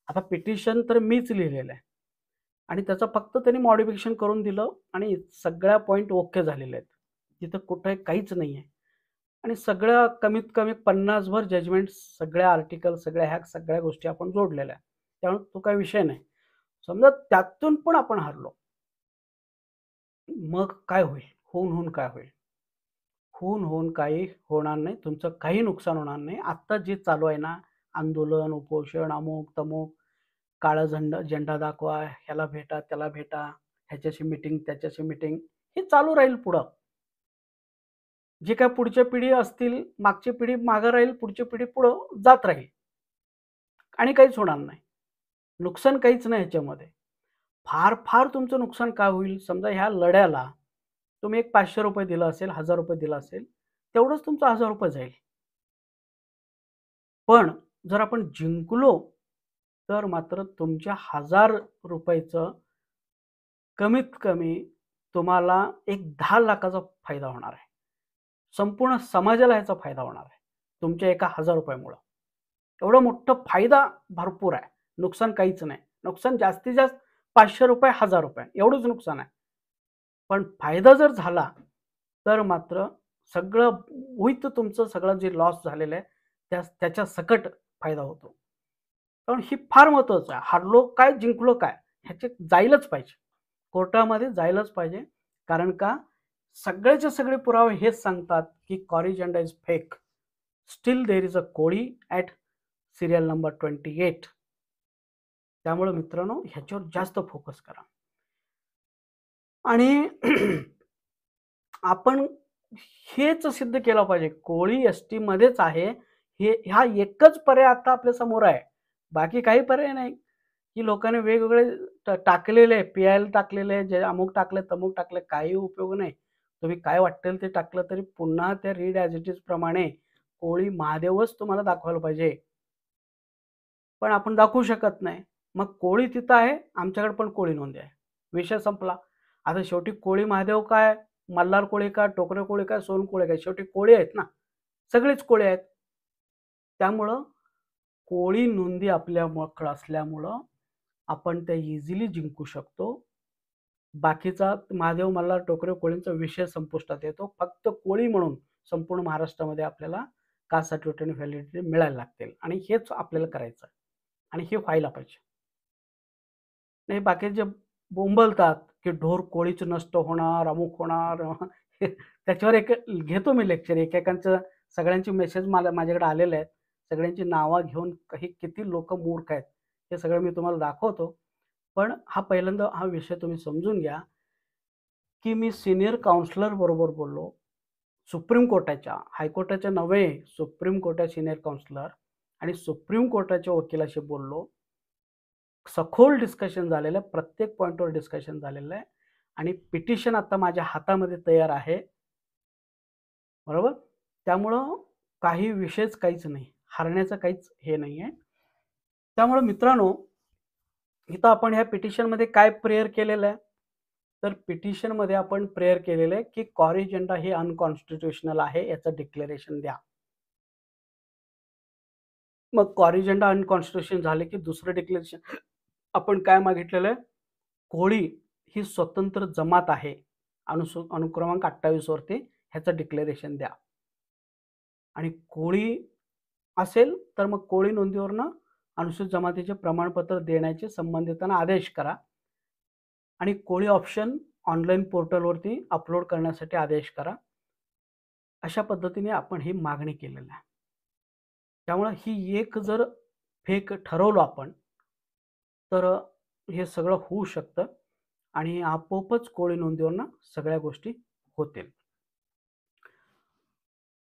आता पिटिशन तर मीच लिहिलेलं आहे आणि त्याचं फक्त त्यांनी मॉडिफिकेशन करून दिलं आणि सगळ्या पॉइंट ओके झालेले आहेत. तिथं कुठे काहीच नाहीये आणि सगळ्या कमीत कमी 50 भर जजमेंट्स, सगळ्या आर्टिकल, सगळ्या ह्या सगळ्या गोष्टी आपण जोडलेल्या आहेत. त्यामुळे तो काही विषय नाही. समजा त्यातून पण आपण हारलो. मग काय होईल? होऊन काय होईल? होऊन काही होणार नाही. तुमचं काही नुकसान होणार नाही. आत्ता जे चालू आहे ना, आंदोलन, उपोषण, अमुक-तमुक, काळा झेंडा दाखवा, ह्याला भेटा, त्याला भेटा, ह्याच्याशी मीटिंग, त्याच्याशी मीटिंग, हे चालू राहील पुढं. जे काही पुढच्या पिढी असतील, मागची पिढी मागे राहील, पुढची पिढी पुढं जात राहील आणि काहीच होणार नाही. नुकसान काहीच नाही ह्याच्यामध्ये. फार तुमचं नुकसान काय होईल? समजा ह्या लढ्याला तुम्ही एक ₹500 दिला असेल, ₹1000 दिला असेल, तेवढंच तुमचं ₹1000 जाईल. पण जर आपण जिंकलो, तर मात्र तुमच्या ₹1000चं कमीत कमी तुम्हाला एक 10,00,000चा फायदा होणार आहे. संपूर्ण समाजाला ह्याचा फायदा होणार आहे. तुमच्या एका ₹1000मुळं. एवढा मोठा फायदा भरपूर आहे. नुकसान काहीच नाही. नुकसान जास्तीत जास्त ₹500, ₹1000 एवढंच नुकसान आहे. पण फायदा जर झाला, तर मात्र सगळं विथ तुमचं सगळं जे लॉस झालेलं आहे, त्याच्या सकट फायदा होतो. कारण ही फार महत्त्वाचं आहे. हारलो काय, जिंकलो काय, ह्याच्यात जायलाच पाहिजे. कोर्टामध्ये जायलाच पाहिजे. कारण का सगळेच्या सगळे पुरावे हेच सांगतात, की corrigenda is fake. Still there is a Koli at serial number 28. त्यामुळे मित्रांनो ह्याच्यावर जास्त फोकस करा. आणि आपण हेच सिद्ध केलं पाहिजे. कोळी एस-टीमध्येच आहे. हा एकच पर्याय आता आपल्या समोर आहे. बाकी काही पर्याय नाही, की लोकांनी वेगवेगळे टाकलेले आहे, पी-आय-एल टाकलेले आहे, जे अमुक टाकले, तमुक टाकले, काही उपयोग नाही. तुम्ही काय वाटेल ते टाकलं तरी पुन्हा त्या रीड ॲज इट इज प्रमाणे कोळी महादेवच तुम्हाला दाखवायला पाहिजे. पण आपण दाखवू शकत नाही. मग कोळी तिथं आहे, आमच्याकडे पण कोळी नोंदी आहे. विषय संपला. आता शेवटी कोळी महादेव काय, मल्हार कोळी काय, टोकरे कोळी काय, सोनकोळी काय, शेवटी कोळी आहेत ना. सगळेच कोळी आहेत. त्यामुळं कोळी नोंदी आपल्याकडं असल्यामुळं आपण त्या इझिली जिंकू शकतो. बाकीचा महादेव, मल्हार, टोकरे कोळींचा विषय संपुष्टात येतो. फक्त कोळी म्हणून संपूर्ण महाराष्ट्रामध्ये आपल्याला कास्ट सर्टिफिकेट आणि व्हॅलिडिटी मिळायला लागतील आणि हेच आपल्याला करायचं आहे आणि हे व्हायला पाहिजे. नाही बाकीचे बोंबलतात, की ढोर कोळीच नष्ट होणार, अमुक होणार. त्याच्यावर एक घेतो मी लेक्चर. एकेकांचं सगळ्यांचे मेसेज माझ्याकडे आलेले आहेत. सगळ्यांची नावं घेऊन काही किती लोकं मूर्ख आहेत. हे सगळं मी तुम्हाला दाखवतो. पण हा पहिल्यांदा हा विषय तुम्ही समजून घ्या, की मी सीनियर काउन्सिलर बरोबर बोललो. सुप्रीम कोर्टाच्या, हायकोर्टाच्या नव्हे, सुप्रीम कोर्टाच्या सीनियर काउन्सिलर आणि सुप्रीम कोर्टाच्या वकिलाशी बोललो. सखोल डिस्कशन झालेलं आहे. प्रत्येक पॉइंटवर डिस्कशन झालेलं आहे आणि पिटिशन आता माझ्या हातामध्ये तयार आहे. बरोबर? त्यामुळं काही विषयच काहीच नाही. हारण्याचं काहीच हे नाहीये. त्यामुळे मित्रांनो, इथं आपण ह्या पिटिशनमध्ये काय प्रेयर केलेलं आहे? तर पिटिशनमध्ये आपण प्रेयर केलेलं आहे, की कॉरी एजेंडा हे अनकॉन्स्टिट्यूशनल आहे, याचं डिक्लेरेशन द्या. मग कॉरी एजेंडा अनकॉन्स्टिट्यूशन झाले, की दुसरं डिक्लेरेशन आपण काय मागितलेलं आहे? कोळी ही स्वतंत्र जमात आहे. अनुक्रमांक 28 वरती ह्याचं डिक्लेरेशन द्या. आणि कोळी असेल, तर मग कोळी नोंदीवरनं अनुसूचित जमातीचे प्रमाणपत्र देण्याचे संबंधितांना आदेश करा आणि कोळी ऑप्शन ऑनलाईन पोर्टलवरती अपलोड करण्यासाठी आदेश करा. अशा पद्धतीने आपण ही मागणी केलेली आहे. त्यामुळे ही एक जर फेक ठरवलं आपण, तर हे सगळं होऊ शकतं आणि आपोआपच कोळी नोंदीवरनं सगळ्या गोष्टी होतील.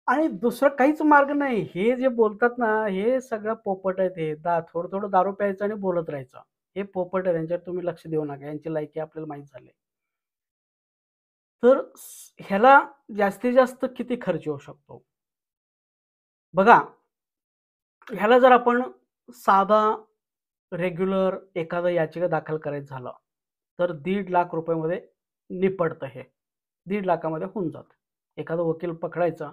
आणि दुसरं काहीच मार्ग नाही. हे जे बोलतात ना, हे सगळं पोपट आहेत हे. थोडं-थोडं दारू प्यायचं आणि बोलत राहायचं. हे पोपट आहे. यांच्यावर तुम्ही लक्ष देऊ नका. यांची लायकी आपल्याला माहीत झाली. तर ह्याला जास्तीत जास्त किती खर्च येऊ शकतो? बघा, ह्याला जर आपण साधा रेग्युलर एखादं याचिका दाखल करायचं झालं, तर ₹1.5 लाख मध्ये निपटतं हे. 1.5 लाखामध्ये होऊन जातं. एखादा वकील पकडायचा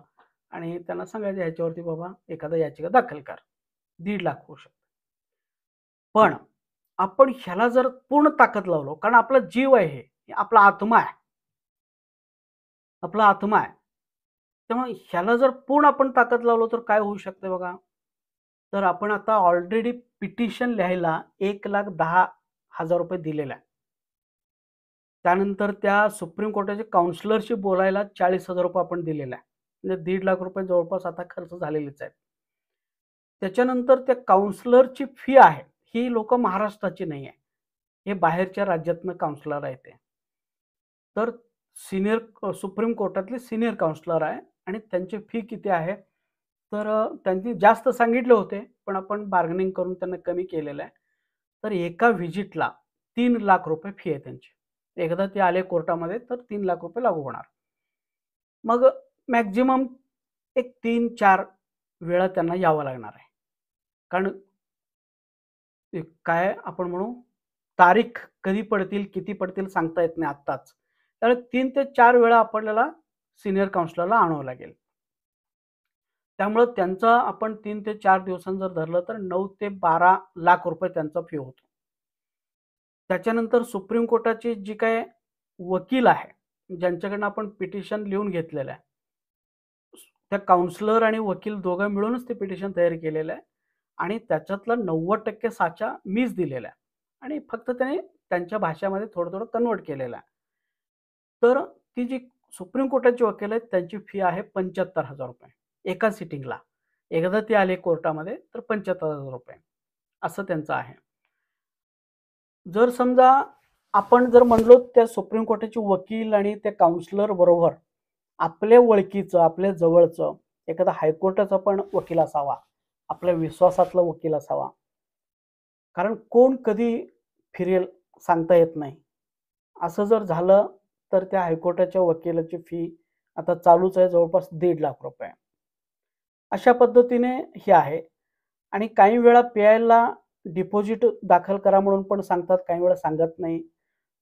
आणि त्यांना सांगायचं ह्याच्यावरती बाबा एखादा याचिका दाखल कर. 1.5 लाख होऊ शकतं. पण आपण ह्याला जर पूर्ण ताकद लावलो, कारण आपला जीव आहे हे आपला आत्मा आहे. आपला आत्मा आहे. त्यामुळे ह्याला जर पूर्ण आपण ताकद लावलो तर काय होऊ शकतं बघा. तर आपण आता ऑलरेडी पिटिशन लिहायला ₹1,10,000 दिलेला आहे. त्यानंतर त्या सुप्रीम कोर्टाच्या काउन्सिलरशी बोलायला ₹40,000 आपण दिलेला आहे. म्हणजे ₹1.5 लाख जवळपास आता खर्च झालेलेच आहेत. त्याच्यानंतर त्या काउन्सिलरची फी आहे, ही लोकं महाराष्ट्राची नाही आहे. हे बाहेरच्या राज्यातनं काउन्सिलर आहे ते. तर सुप्रीम कोर्टातले सीनियर काउन्सिलर आहे आणि त्यांची फी किती आहे? तर त्यांनी जास्त सांगितले होते, पण आपण बार्गेनिंग करून त्यांना कमी केलेलं आहे. तर एका व्हिजिटला ₹3,00,000 फी आहे त्यांची. एकदा ते आले कोर्टामध्ये तर ₹3,00,000 लागू होणार. मग मॅक्सिमम एक 3-4 वेळा त्यांना यावं लागणार आहे. कारण काय आपण म्हणू, तारीख कधी पडतील, किती पडतील सांगता येत नाही आत्ताच. त्यामुळे 3 ते 4 वेळा आपल्याला सीनियर काउन्सिलरला आणावं लागेल. त्यामुळं त्यांचं आपण 3 ते 4 दिवसांनी जर धरलं तर 9 ते 12 लाख रुपये त्यांचा फी होतो. त्याच्यानंतर सुप्रीम कोर्टाची जी काही वकील आहे, ज्यांच्याकडनं आपण पिटिशन लिहून घेतलेलं आहे. त्या काउन्सिलर आणि वकील दोघं मिळूनच ते पिटिशन तयार केलेलं आहे आणि त्याच्यातला 90% साचा मीच दिलेला आहे आणि फक्त त्याने त्यांच्या भाषेमध्ये थोडं-थोडं कन्व्हर्ट केलेलं आहे. तर ती जी सुप्रीम कोर्टाची वकील आहेत त्यांची फी आहे ₹75,000 एका सिटिंगला. एकदा ते आले कोर्टामध्ये तर ₹75,000 असं त्यांचं आहे. जर समजा आपण जर म्हणलो त्या सुप्रीम कोर्टाचे वकील आणि त्या काउन्सिलर बरोबर आपल्या ओळखीचं, आपल्या जवळचं एखादा हायकोर्टाचा पण वकील असावा, आपल्या विश्वासातला वकील असावा. कारण कोण कधी फिरेल सांगता येत नाही. असं जर झालं तर त्या हायकोर्टाच्या वकिलाची फी आता चालूच आहे जवळपास ₹1.5 लाख. अशा पद्धतीने हे आहे आणि काही वेळा पी-आयला डिपॉझिट दाखल करा म्हणून पण सांगतात, काही वेळा सांगत नाही.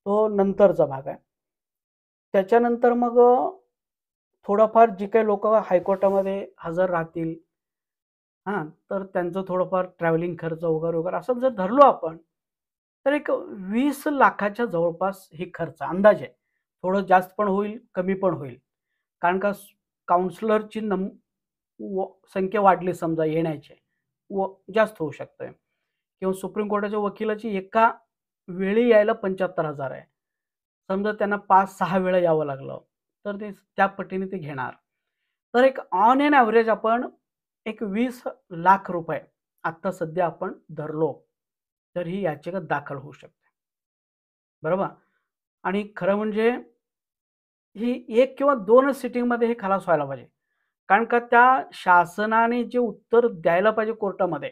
तो नंतरचा भाग आहे. त्याच्यानंतर मग थोडंफार जी काही लोकं हायकोर्टामध्ये हजर राहतील, हां, तर त्यांचं थोडंफार ट्रॅव्हलिंग खर्च वगैरे असं जर धरलो आपण, तर एक 20 लाखाच्या जवळपास ही खर्च अंदाजे. थोडं जास्त पण होईल, कमी पण होईल. कारण का काउन्सिलरची संख्या वाढली समजा येण्याची व जास्त होऊ शकते किंवा सुप्रीम कोर्टाच्या वकिलाची एका वेळी यायला 75,000 आहे. समजा त्यांना 5-6 वेळा यावं लागलं, तर ते त्या पटीने ते घेणार. तर एक ऑन एन एव्हरेज आपण एक ₹20 लाख आत्ता सध्या आपण धरलो. तर ही याचिका दाखल होऊ शकते. बरोबर? आणि खरं म्हणजे ही 1 किंवा 2च सिटिंगमध्ये हे खलास व्हायला पाहिजे. कारण का त्या शासनाने जे उत्तर द्यायला पाहिजे कोर्टामध्ये,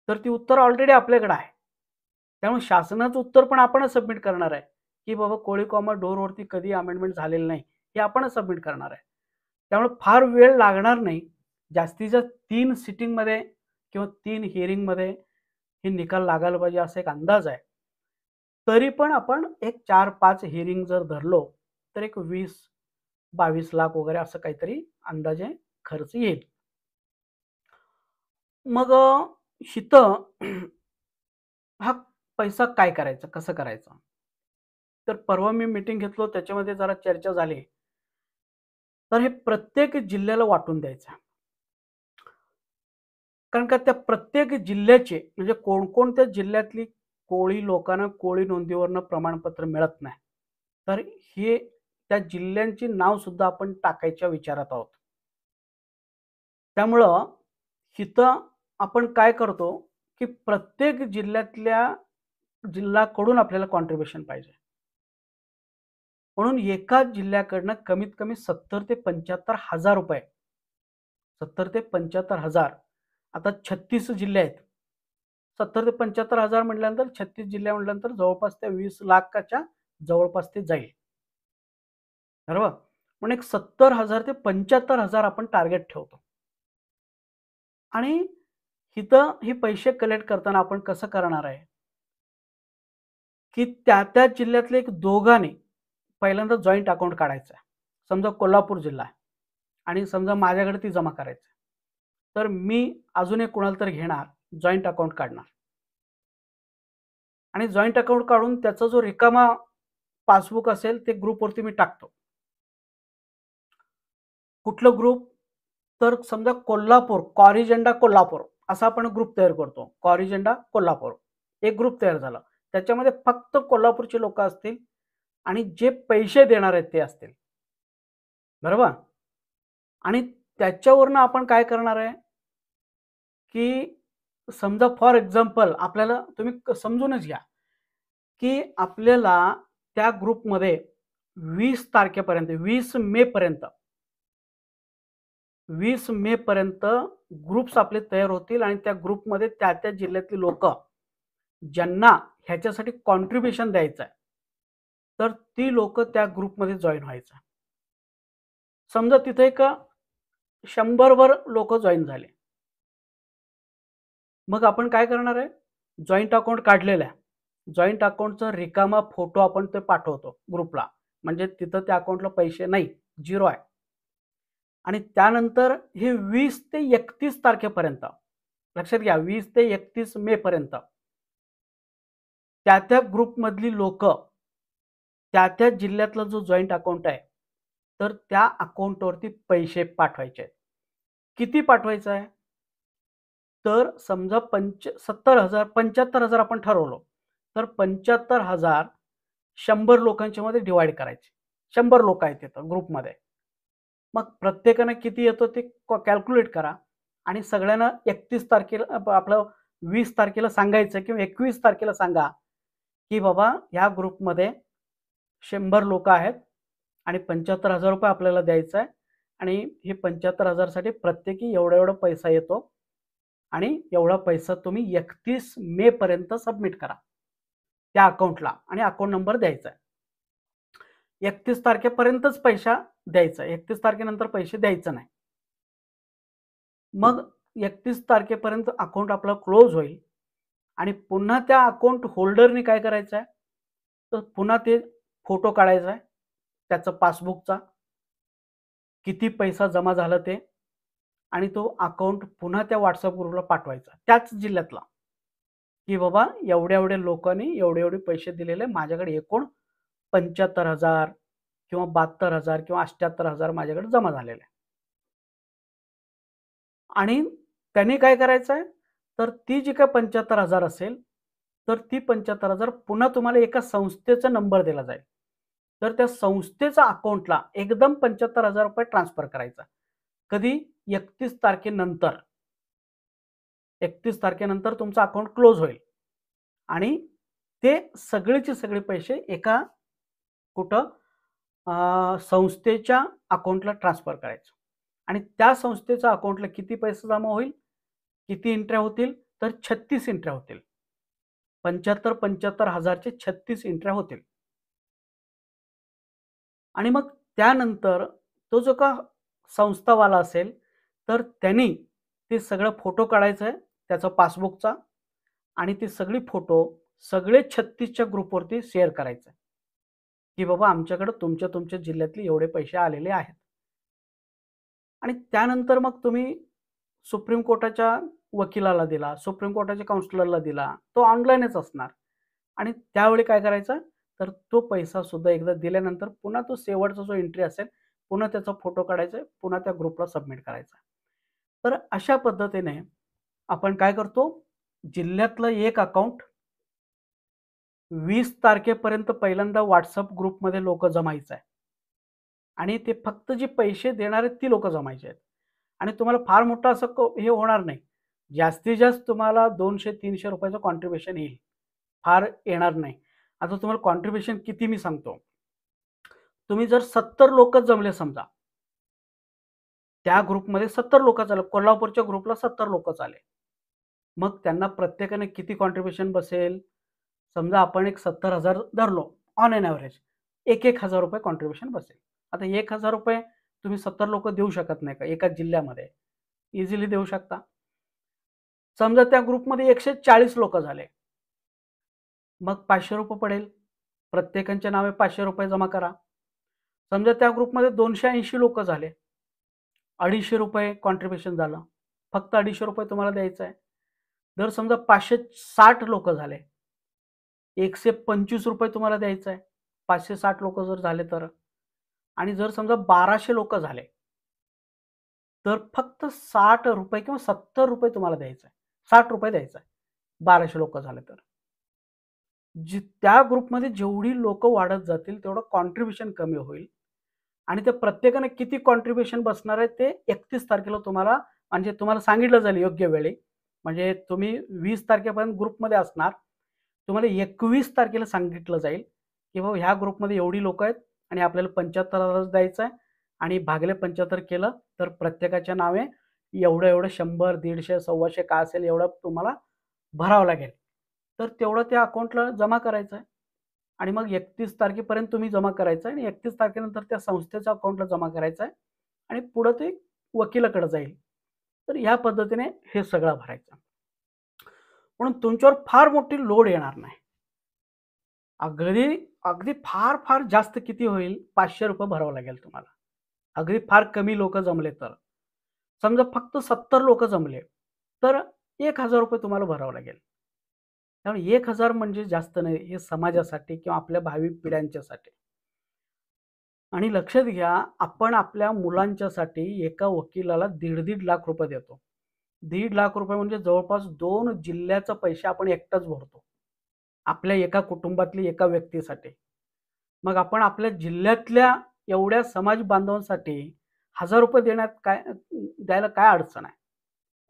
तर ती उत्तर ऑलरेडी आपल्याकडे आहे. त्यामुळे शासनाचं उत्तर पण आपणच सबमिट करणार आहे, की बाबा कोळी कॉमा डोरवरती कधी अमेंडमेंट झालेलं नाही, हे आपणच सबमिट करणार आहे. त्यामुळे फार वेळ लागणार नाही. जास्तीत जास्त 3 सिटिंगमध्ये किंवा 3 हिअरिंगमध्ये हे निकाल लागायला पाहिजे असा एक अंदाज आहे. तरी पण आपण एक 4-5 हिअरिंग जर धरलो, तर एक 20-22 लाख वगैरे असं काहीतरी अंदाजे खर्च येईल. मग इथं हा पैसा काय करायचा? कसं करायचं? तर परवा मी मीटिंग घेतलो त्याच्यामध्ये जरा चर्चा झाली. तर हे प्रत्येक जिल्ह्याला वाटून द्यायचं. कारण का त्या प्रत्येक जिल्ह्याचे म्हणजे कोणकोणत्या जिल्ह्यातली कोळी लोकांना कोळी नोंदीवरनं प्रमाणपत्र मिळत नाही. तर हे त्या जिल्ह्यांची नावसुद्धा आपण टाकायच्या विचारात आहोत. त्यामुळं इथं आपण काय करतो, की प्रत्येक जिल्ह्याकडून आपल्याला कॉन्ट्रिब्युशन पाहिजे. म्हणून एका जिल्ह्याकडनं कमीत कमी 70,000 ते 75,000 रुपये 70,000 ते 75,000 आता 36 जिल्हे आहेत. 70,000 ते 75,000 म्हटल्यानंतर 36 जिल्हे म्हटल्यानंतर जवळपास त्या 20,00,000च्या जवळपास ते जाईल. बरोबर? म्हणून एक 70,000 ते 75,000 आपण टार्गेट ठेवतो. आणि इथं हे पैसे कलेक्ट करताना आपण कसं करणार आहे, की त्या जिल्ह्यातले एक दोघांनी पहिल्यांदा जॉइंट अकाउंट काढायचं आहे. समजा कोल्हापूर जिल्हा आहे आणि समजा माझ्याकडे ती जमा करायची आहे. तर मी अजून एक कुणाला तरी घेणार, जॉइंट अकाउंट काढणार आणि जॉइंट अकाउंट काढून त्याचा जो रिकामा पासबुक असेल ते ग्रुपवरती मी टाकतो. कुठलं ग्रुप? तर समजा कोल्हापूर, कॉरिजेंडा कोल्हापूर असा आपण ग्रुप तयार करतो. कॉरिजेंडा कोल्हापूर. एक ग्रुप तयार झाला. त्याच्यामध्ये फक्त कोल्हापूरची लोकं असतील आणि जे पैसे देणार आहेत ते असतील. बरोबर? आणि त्याच्यावरनं आपण काय करणार आहे, की समजा फॉर एक्झाम्पल आपल्याला तुम्ही समजूनच घ्या, की आपल्याला त्या ग्रुपमध्ये 20 तारखेपर्यंत 20 मे पर्यंत 20 मे पर्यंत ग्रुप्स आपले तयार होतील आणि त्या ग्रुपमध्ये त्या जिल्ह्यातली लोकं ज्यांना ह्याच्यासाठी कॉन्ट्रिब्युशन द्यायचं आहे, तर ती लोकं त्या ग्रुपमध्ये जॉइन व्हायचं. समजा तिथे एक 100 लोकं जॉइन झाले. मग आपण काय करणार आहे? जॉइंट अकाउंट काढलेलं आहे. जॉइंट अकाउंटचा रिकामा फोटो आपण ते पाठवतो ग्रुपला. म्हणजे तिथं त्या अकाउंटला पैसे नाही, झिरो आहे. आणि त्यानंतर हे 20 ते 31 तारखेपर्यंत लक्षात घ्या 20 ते 31 मे पर्यंत त्या ग्रुपमधली लोकं त्या जिल्ह्यातला जो जॉइंट अकाउंट आहे, तर त्या अकाउंटवरती पैसे पाठवायचे आहेत. किती पाठवायचं आहे? तर समजा 70,000 75,000 आपण ठरवलं. तर 75,000 100 लोकांच्या मध्ये डिव्हाईड करायचे. 100 लोकं आहेत तिथं ग्रुपमध्ये. मग प्रत्येकानं किती येतो ते कॅल्क्युलेट करा आणि सगळ्यांना 31 तारखेला आपलं 20 तारखेला सांगायचं किंवा 21 तारखेला सांगा, की बाबा ह्या ग्रुपमध्ये 100 लोकं आहेत आणि ₹75,000 आपल्याला द्यायचा आहे आणि हे 75,000 साठी प्रत्येकी एवढा-एवढा पैसा येतो आणि एवढा पैसा तुम्ही 31 मे पर्यंत सबमिट करा त्या अकाउंटला आणि अकाउंट नंबर द्यायचा आहे. 31 तारखेपर्यंतच पैसा द्यायचा. 31 तारखेनंतर पैसे द्यायचं नाही. मग 31 तारखेपर्यंत अकाउंट आपलं क्लोज होईल आणि पुन्हा त्या अकाउंट होल्डरनी काय करायचं आहे, तर पुन्हा ते फोटो काढायचा आहे, त्याचं पासबुकचा, किती पैसा जमा झाला ते आणि तो अकाउंट पुन्हा त्या WhatsApp ग्रुपला पाठवायचा, त्याच जिल्ह्यातला, की बाबा एवढ्या-एवढ्या लोकांनी एवढे-एवढे पैसे दिलेले माझ्याकडे एकूण 75,000 किंवा 72,000 किंवा 78,000 माझ्याकडे जमा झालेले आहे. आणि त्यांनी काय करायचं आहे, तर ती जी काही 75,000 असेल, तर ती 75,000 पुन्हा तुम्हाला एका संस्थेचा नंबर दिला जाईल. तर त्या संस्थेच्या अकाउंटला एकदम ₹75,000 ट्रान्सफर करायचा. कधी? 31 तारखेनंतर. 31 तारखेनंतर तुमचं अकाउंट क्लोज होईल. आणि ते सगळेचे सगळे पैसे एका कुठं संस्थेच्या अकाउंटला ट्रान्सफर करायचं आणि त्या संस्थेच्या अकाउंटला किती पैसे जमा होईल, किती एंट्र्या होतील, तर 36 एंट्र्या होतील. 75,000चे 36 एंट्र्या होतील. आणि मग त्यानंतर तो जो का संस्थावाला असेल, तर त्यांनी ते सगळं फोटो काढायचं आहे त्याचा पासबुकचा आणि ती सगळी फोटो सगळे 36च्या ग्रुपवरती शेअर करायचं आहे, की बाबा आमच्याकडे तुमच्या तुमच्या जिल्ह्यातले एवढे पैसे आलेले आहेत. आणि त्यानंतर मग तुम्ही सुप्रीम कोर्टाच्या वकिलाला दिला, सुप्रीम कोर्टाच्या काउन्सिलरला दिला. तो ऑनलाईनच असणार आणि त्यावेळी काय करायचं, तर तो पैसा सुद्धा एकदा दिल्यानंतर पुन्हा तो शेवटचा जो एंट्री असेल, पुन्हा त्याचा फोटो काढायचा, पुन्हा त्या ग्रुपला सबमिट करायचा. तर अशा पद्धतीने आपण काय करतो, जिल्ह्यातलं एक अकाउंट 20 तारखेपर्यंत पहिल्यांदा WhatsApp ग्रुपमध्ये लोकं जमायचं आहे आणि ते फक्त जे पैसे देणार आहेत ती लोकं जमायची आहेत आणि तुम्हाला फार मोठं असं हे होणार नाही. जास्तीत जास्त तुम्हाला ₹200-300 कॉन्ट्रिब्युशन येईल. फार येणार नाही. आता तुम्हाला कॉन्ट्रिब्युशन किती मी सांगतो. तुम्ही जर 70 लोकं जमले समजा, त्या ग्रुपमध्ये 70 लोकं आले. कोल्हापूरच्या ग्रुपला 70 लोकच आले. मग त्यांना प्रत्येकाने किती कॉन्ट्रिब्युशन बसेल? समजा आपण एक 70,000 धरलो ऑन एन एव्हरेज. ₹1,000 कॉन्ट्रिब्युशन बसेल. आता ₹1,000 तुम्ही 70 लोकं देऊ शकत नाही का एका जिल्ह्यामध्ये? इझिली देऊ शकता. समजा त्या ग्रुपमध्ये 140 लोकं झाले. मग ₹500 पडेल. प्रत्येकाच्या नावे ₹500 जमा करा. समजा त्या ग्रुपमध्ये 280 लोकं झाले. ₹250 कॉन्ट्रिब्युशन झालं. फक्त ₹250 तुम्हाला द्यायचं आहे. जर समजा 560 लोकं झाले, ₹125 तुम्हाला द्यायचं आहे. 560 लोकं जर झाले तर. आणि जर समजा 1200 लोकं झाले, तर फक्त ₹60 किंवा ₹70 तुम्हाला द्यायचं आहे. ₹60 द्यायचं आहे. 1200 लोकं झाले तर. त्या ग्रुपमध्ये जेवढी लोकं वाढत जातील, तेवढं कॉन्ट्रिब्युशन कमी होईल आणि त्या प्रत्येकाने किती कॉन्ट्रिब्युशन बसणार आहे ते 31 तारखेला तुम्हाला म्हणजे तुम्हाला सांगितलं जाईल योग्य वेळी. म्हणजे तुम्ही 20 तारखेपर्यंत ग्रुपमध्ये असणार. तुम्हाला 21 तारखेला सांगितलं जाईल, की बाबा ह्या ग्रुपमध्ये एवढी लोकं आहेत आणि आपल्याला 75,000 द्यायचं आहे आणि भागिले 75 केलं तर प्रत्येकाच्या नावे एवढं-एवढं 100, 150, 125 काय असेल एवढं तुम्हाला भरावं लागेल. तर तेवढं त्या अकाउंटला जमा करायचं आहे आणि मग 31 तारखेपर्यंत तुम्ही जमा करायचं आहे आणि 31 तारखेनंतर त्या संस्थेच्या अकाउंटला जमा करायचं आहे आणि पुढं ते वकिलाकडे जाईल. तर ह्या पद्धतीने हे सगळं भरायचं. म्हणून तुमच्यावर फार मोठी लोड येणार नाही. अगदी, अगदी फार जास्त किती होईल? ₹500 भरावं लागेल तुम्हाला. अगदी फार कमी लोकं जमले तर. समजा फक्त 70 लोकं जमले, तर ₹1,000 तुम्हाला भरावं लागेल. त्यामुळे 1,000 म्हणजे जास्त नाही. हे समाजासाठी किंवा आपल्या भावी पिढ्यांच्यासाठी. आणि लक्षात घ्या, आपण आपल्या मुलांच्यासाठी एका वकिलाला ₹1.5 लाख रुपये देतो. ₹1.5 लाख म्हणजे जवळपास 2 जिल्ह्याचे पैसे आपण एकटाच भरतो. आपल्या एका कुटुंबातली एका व्यक्तीसाठी. मग आपण आपल्या जिल्ह्यातल्या एवढ्या समाज बांधवांसाठी ₹1000 द्यायला काय अडचण आहे?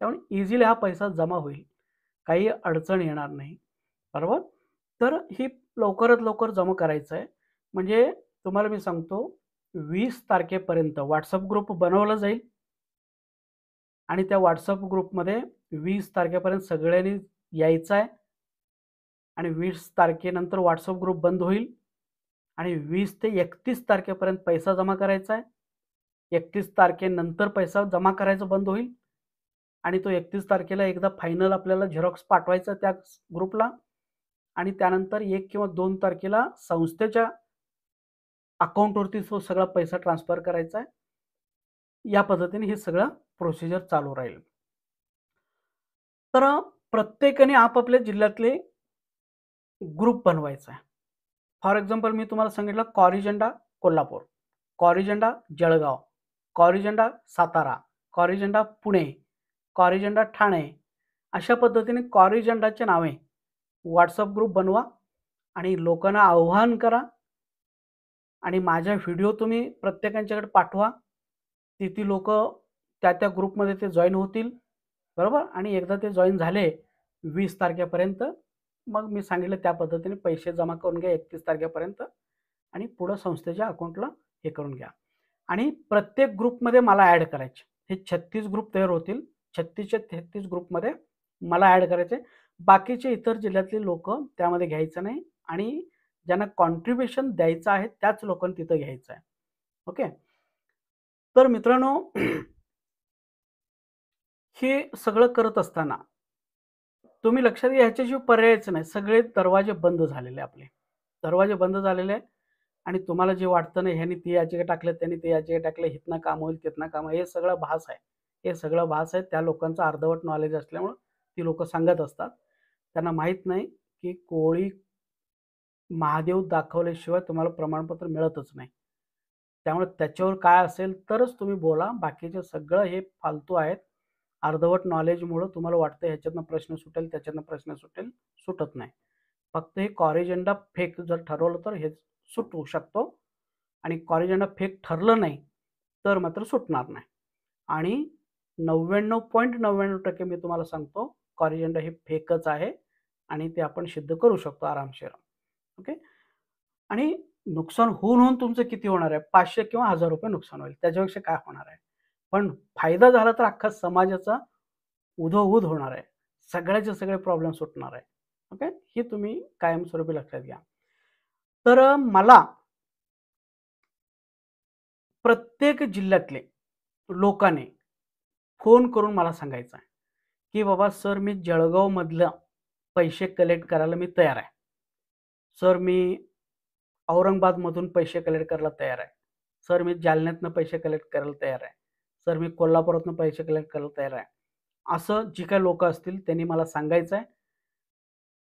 त्यामुळे इझिली हा पैसा जमा होईल. काही अडचण येणार नाही. बरोबर? तर ही लवकरात लवकर जमा करायचं आहे. म्हणजे तुम्हाला मी सांगतो 20 तारखेपर्यंत WhatsApp ग्रुप बनवला जाईल आणि त्या WhatsApp ग्रुपमध्ये 20 तारखेपर्यंत सगळ्यांनी यायचं आहे आणि 20 तारखेनंतर WhatsApp ग्रुप बंद होईल आणि 20 ते 31 तारखेपर्यंत पैसा जमा करायचा आहे. 31 तारखेनंतर पैसा जमा करायचं बंद होईल आणि तो 31 तारखेला एकदा फायनल आपल्याला झेरॉक्स पाठवायचा त्या ग्रुपला आणि त्यानंतर 1 किंवा 2 तारखेला संस्थेच्या अकाउंटवरती तो सगळा पैसा ट्रान्सफर करायचा आहे. या पद्धतीने हे सगळं प्रोसिजर चालू राहील. तर प्रत्येकाने आपापल्या जिल्ह्यातले ग्रुप बनवायचा आहे. फॉर एक्झाम्पल मी तुम्हाला सांगितलं कॉरिजंडा कोल्हापूर, कॉरिजंडा जळगाव, कॉरिजंडा सातारा, कॉरिजंडा पुणे, कॉरिजंडा ठाणे. अशा पद्धतीने कॉरिजंडाच्या नावे WhatsApp ग्रुप बनवा आणि लोकांना आव्हान करा आणि माझ्या व्हिडिओ तुम्ही प्रत्येकाच्याकडे पाठवा. ती लोकं त्या ग्रुपमध्ये ते जॉइन होतील. बरोबर? आणि एकदा ते जॉइन झाले 20 तारखेपर्यंत मग मी सांगितलं त्या पद्धतीने पैसे जमा करून घ्या 31 तारखेपर्यंत आणि पुढं संस्थेच्या अकाउंटला हे करून घ्या. आणि प्रत्येक ग्रुपमध्ये मला ॲड करायचे. हे 36 ग्रुप तयार होतील. 36च्या 33 ग्रुपमध्ये मला ॲड करायचे. बाकीचे इतर जिल्ह्यातले लोकं त्यामध्ये घ्यायचं नाही आणि ज्यांना कॉन्ट्रिब्युशन द्यायचं आहे त्याच लोकांनी तिथं घ्यायचं आहे. ओके. तर मित्रांनो हे सगळं करत असताना तुम्ही लक्षात घ्या ह्याच्याशिवाय पर्यायच नाही. सगळे दरवाजे बंद झालेले आपले. दरवाजे बंद झालेले आहे आणि तुम्हाला जे वाटतं ना ह्यानी ती याचिका टाकलं, त्यांनी ते याचिका टाकलं, इथनं काम होईल, तिथनं काम होईल, हे सगळं भास आहे. हे सगळं भास आहे. त्या लोकांचं अर्धवट नॉलेज असल्यामुळं ती लोकं सांगत असतात. त्यांना माहीत नाही की कोळी महादेव दाखवल्याशिवाय तुम्हाला प्रमाणपत्र मिळतच नाही. त्यामुळे त्याच्यावर काय असेल तरच तुम्ही बोला. बाकीचे सगळं हे फालतू आहेत. अर्धवट नॉलेजमुळं तुम्हाला वाटतं ह्याच्यातनं प्रश्न सुटेल, त्याच्यातनं प्रश्न सुटेल, सुटत नाही. फक्त हे कॉरेजेंडा फेक जर ठरवलं तर हे सुटू शकतो आणि कॉरेजेंडा फेक ठरलं नाही, तर मात्र सुटणार नाही. आणि 99.99% मी तुम्हाला सांगतो कॉरेजेंडा हे फेकच आहे आणि ते आपण सिद्ध करू शकतो आरामशीर. ओके. आणि नुकसान होऊन तुमचं किती होणार आहे? 500 किंवा ₹1000 नुकसान होईल. त्याच्यापेक्षा काय होणार आहे? पण फायदा झाला तर अख्खा समाजाचा उधोउध होणार आहे. सगळ्याचे सगळे प्रॉब्लेम सुटणार आहे. ओके. हे तुम्ही कायमस्वरूपी लक्षात घ्या. तर मला प्रत्येक जिल्ह्यातले लोकांनी फोन करून मला सांगायचं आहे, की बाबा सर मी जळगावमधलं पैसे कलेक्ट करायला मी तयार आहे. सर मी औरंगाबादमधून पैसे कलेक्ट करायला तयार आहे. सर मी जालन्यातनं पैसे कलेक्ट करायला तयार आहे. सर मी कोल्हापुरातनं पैसे कलेक्ट करायला तयार आहे. असं जी काही लोकं असतील त्यांनी मला सांगायचं आहे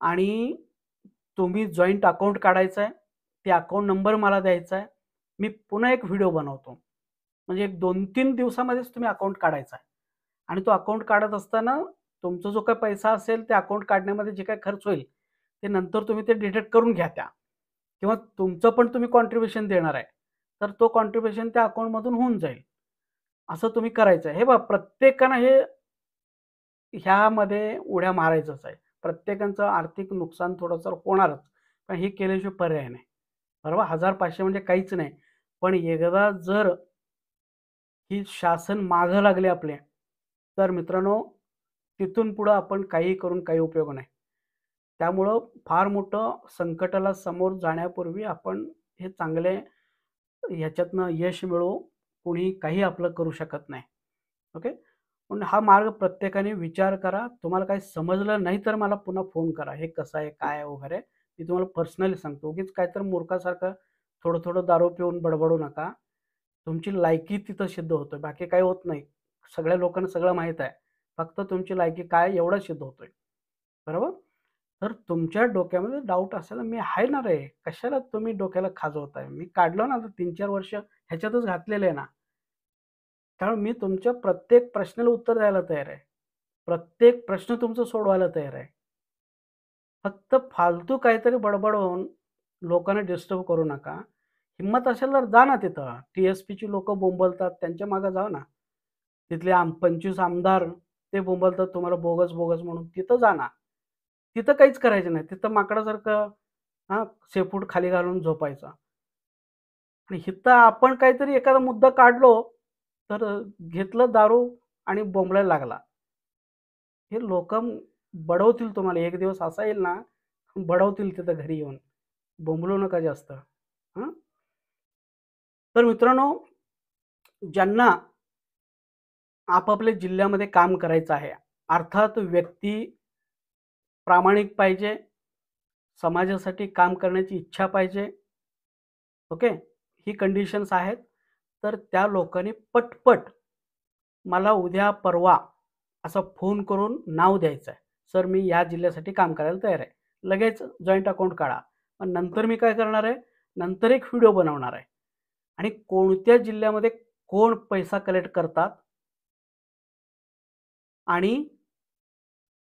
आणि तुम्ही जॉइंट अकाउंट काढायचं आहे. ते अकाउंट नंबर मला द्यायचा आहे. मी पुन्हा एक व्हिडिओ बनवतो. म्हणजे एक 2-3 दिवसामध्येच तुम्ही अकाउंट काढायचा आहे आणि तो अकाउंट काढत असताना तुमचा जो काही पैसा असेल ते अकाउंट काढण्यामध्ये जे काही खर्च होईल, ते नंतर तुम्ही ते डिडक्ट करून घ्या त्या किंवा तुमचं पण तुम्ही कॉन्ट्रिब्युशन देणार आहे. तर तो कॉन्ट्रिब्युशन त्या अकाउंटमधून होऊन जाईल. असं तुम्ही करायचं आहे. हे पहा प्रत्येकानं हे ह्यामध्ये उड्या मारायचंच आहे. प्रत्येकाचं आर्थिक नुकसान थोडंसं होणारच. पण हे केल्याशिवाय पर्याय नाही. बरोबर 1000-500 म्हणजे काहीच नाही. पण एकदा जर ही शासन मागं लागले आपल्या, तर मित्रांनो तिथून पुढं आपण काहीही करून काही उपयोग नाही. त्यामुळं फार मोठं संकटाला समोर जाण्यापूर्वी आपण हे चांगले ह्याच्यातनं यश मिळवू कुणी काही आपलं करू शकत नाही. ओके. पण हा मार्ग प्रत्येकाने विचार करा. तुम्हाला काही समजलं नाही तर मला पुन्हा फोन करा. हे कसं आहे, काय आहे वगैरे. मी तुम्हाला पर्सनली सांगतो. उगीच काहीतरी मूर्खासारखं थोडं-थोडं दारू पिऊन बडबडू नका. तुमची लायकी तिथं सिद्ध होतोय. बाकी काही होत नाही. सगळ्या लोकांना सगळं माहीत आहे. फक्त तुमची लायकी काय एवढं सिद्ध होतोय. बरोबर? तर तुमच्या डोक्यामध्ये डाऊट असेल मी आहे ना रे. कशाला तुम्ही डोक्याला खाजवताय? मी काढलं ना आता 3-4 वर्ष ह्याच्यातच घातलेले आहे ना. त्यामुळे मी तुमच्या प्रत्येक प्रश्नाला उत्तर द्यायला तयार आहे. प्रत्येक प्रश्न तुमचा सोडवायला तयार आहे. फक्त फालतू काहीतरी बडबड लोकांना डिस्टर्ब करू नका. हिंमत असेल तर जा ना तिथं. टी-एस-पीची लोकं बोंबलतात त्यांच्या मागे जावा ना. तिथले 25 आमदार ते बोंबलतात तुम्हाला बोगस, बोगस म्हणून. तिथं जा ना. तिथं काहीच करायचं नाही. तिथं माकडासारखं हां, शेपूट खाली घालून झोपायचं. आणि इथं आपण काहीतरी एखादा मुद्दा काढलो, तर घेतलं दारू आणि बोंबलायला लागला. हे लोकं बडवतील तुम्हाला. एक दिवस असा येईल ना, बडवतील तिथं घरी येऊन. बोंबलू नका जास्त. हं. तर मित्रांनो, ज्यांना आपापल्या जिल्ह्यामध्ये काम करायचं आहे, अर्थात व्यक्ती प्रामाणिक पाहिजे, समाजासाठी काम करण्याची इच्छा पाहिजे. ओके. ही कंडिशन्स आहेत. तर त्या लोकांनी पटपट मला उद्या, परवा असा फोन करून नाव द्यायचं आहे. सर मी या जिल्ह्यासाठी काम करायला तयार आहे. लगेच जॉइंट अकाउंट काढा. पण नंतर मी काय करणार आहे, नंतर एक व्हिडिओ बनवणार आहे आणि कोणत्या जिल्ह्यामध्ये कोण पैसा कलेक्ट करतात आणि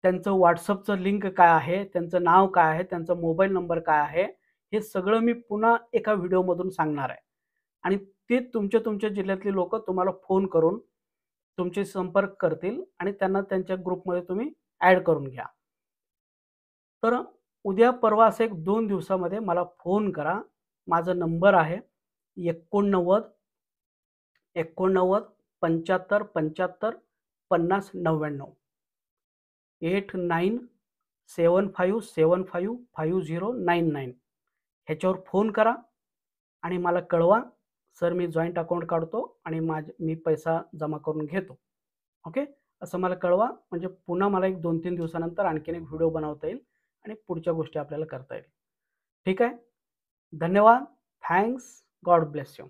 त्यांचं WhatsAppचं लिंक काय आहे, त्यांचं नाव काय आहे, त्यांचा मोबाईल नंबर काय आहे, हे सगळं मी पुन्हा एका व्हिडिओमधून सांगणार आहे. आणि ते तुमच्या जिल्ह्यातली लोकं तुम्हाला फोन करून तुमचे संपर्क करतील आणि त्यांना त्यांच्या ग्रुपमध्ये तुम्ही ॲड करून घ्या. तर उद्या परवा असं एक 2 दिवसामध्ये मला फोन करा. माझा नंबर आहे 89 89 75 75 50 99 8975755099 ह्याच्यावर फोन करा आणि मला कळवा. सर मी जॉइंट अकाउंट काढतो आणि मी पैसा जमा करून घेतो. ओके. असं मला कळवा म्हणजे पुन्हा मला एक 2-3 दिवसानंतर आणखीन एक व्हिडिओ बनवता येईल आणि पुढच्या गोष्टी आपल्याला करता येईल. ठीक आहे. धन्यवाद. थँक्स. God bless you.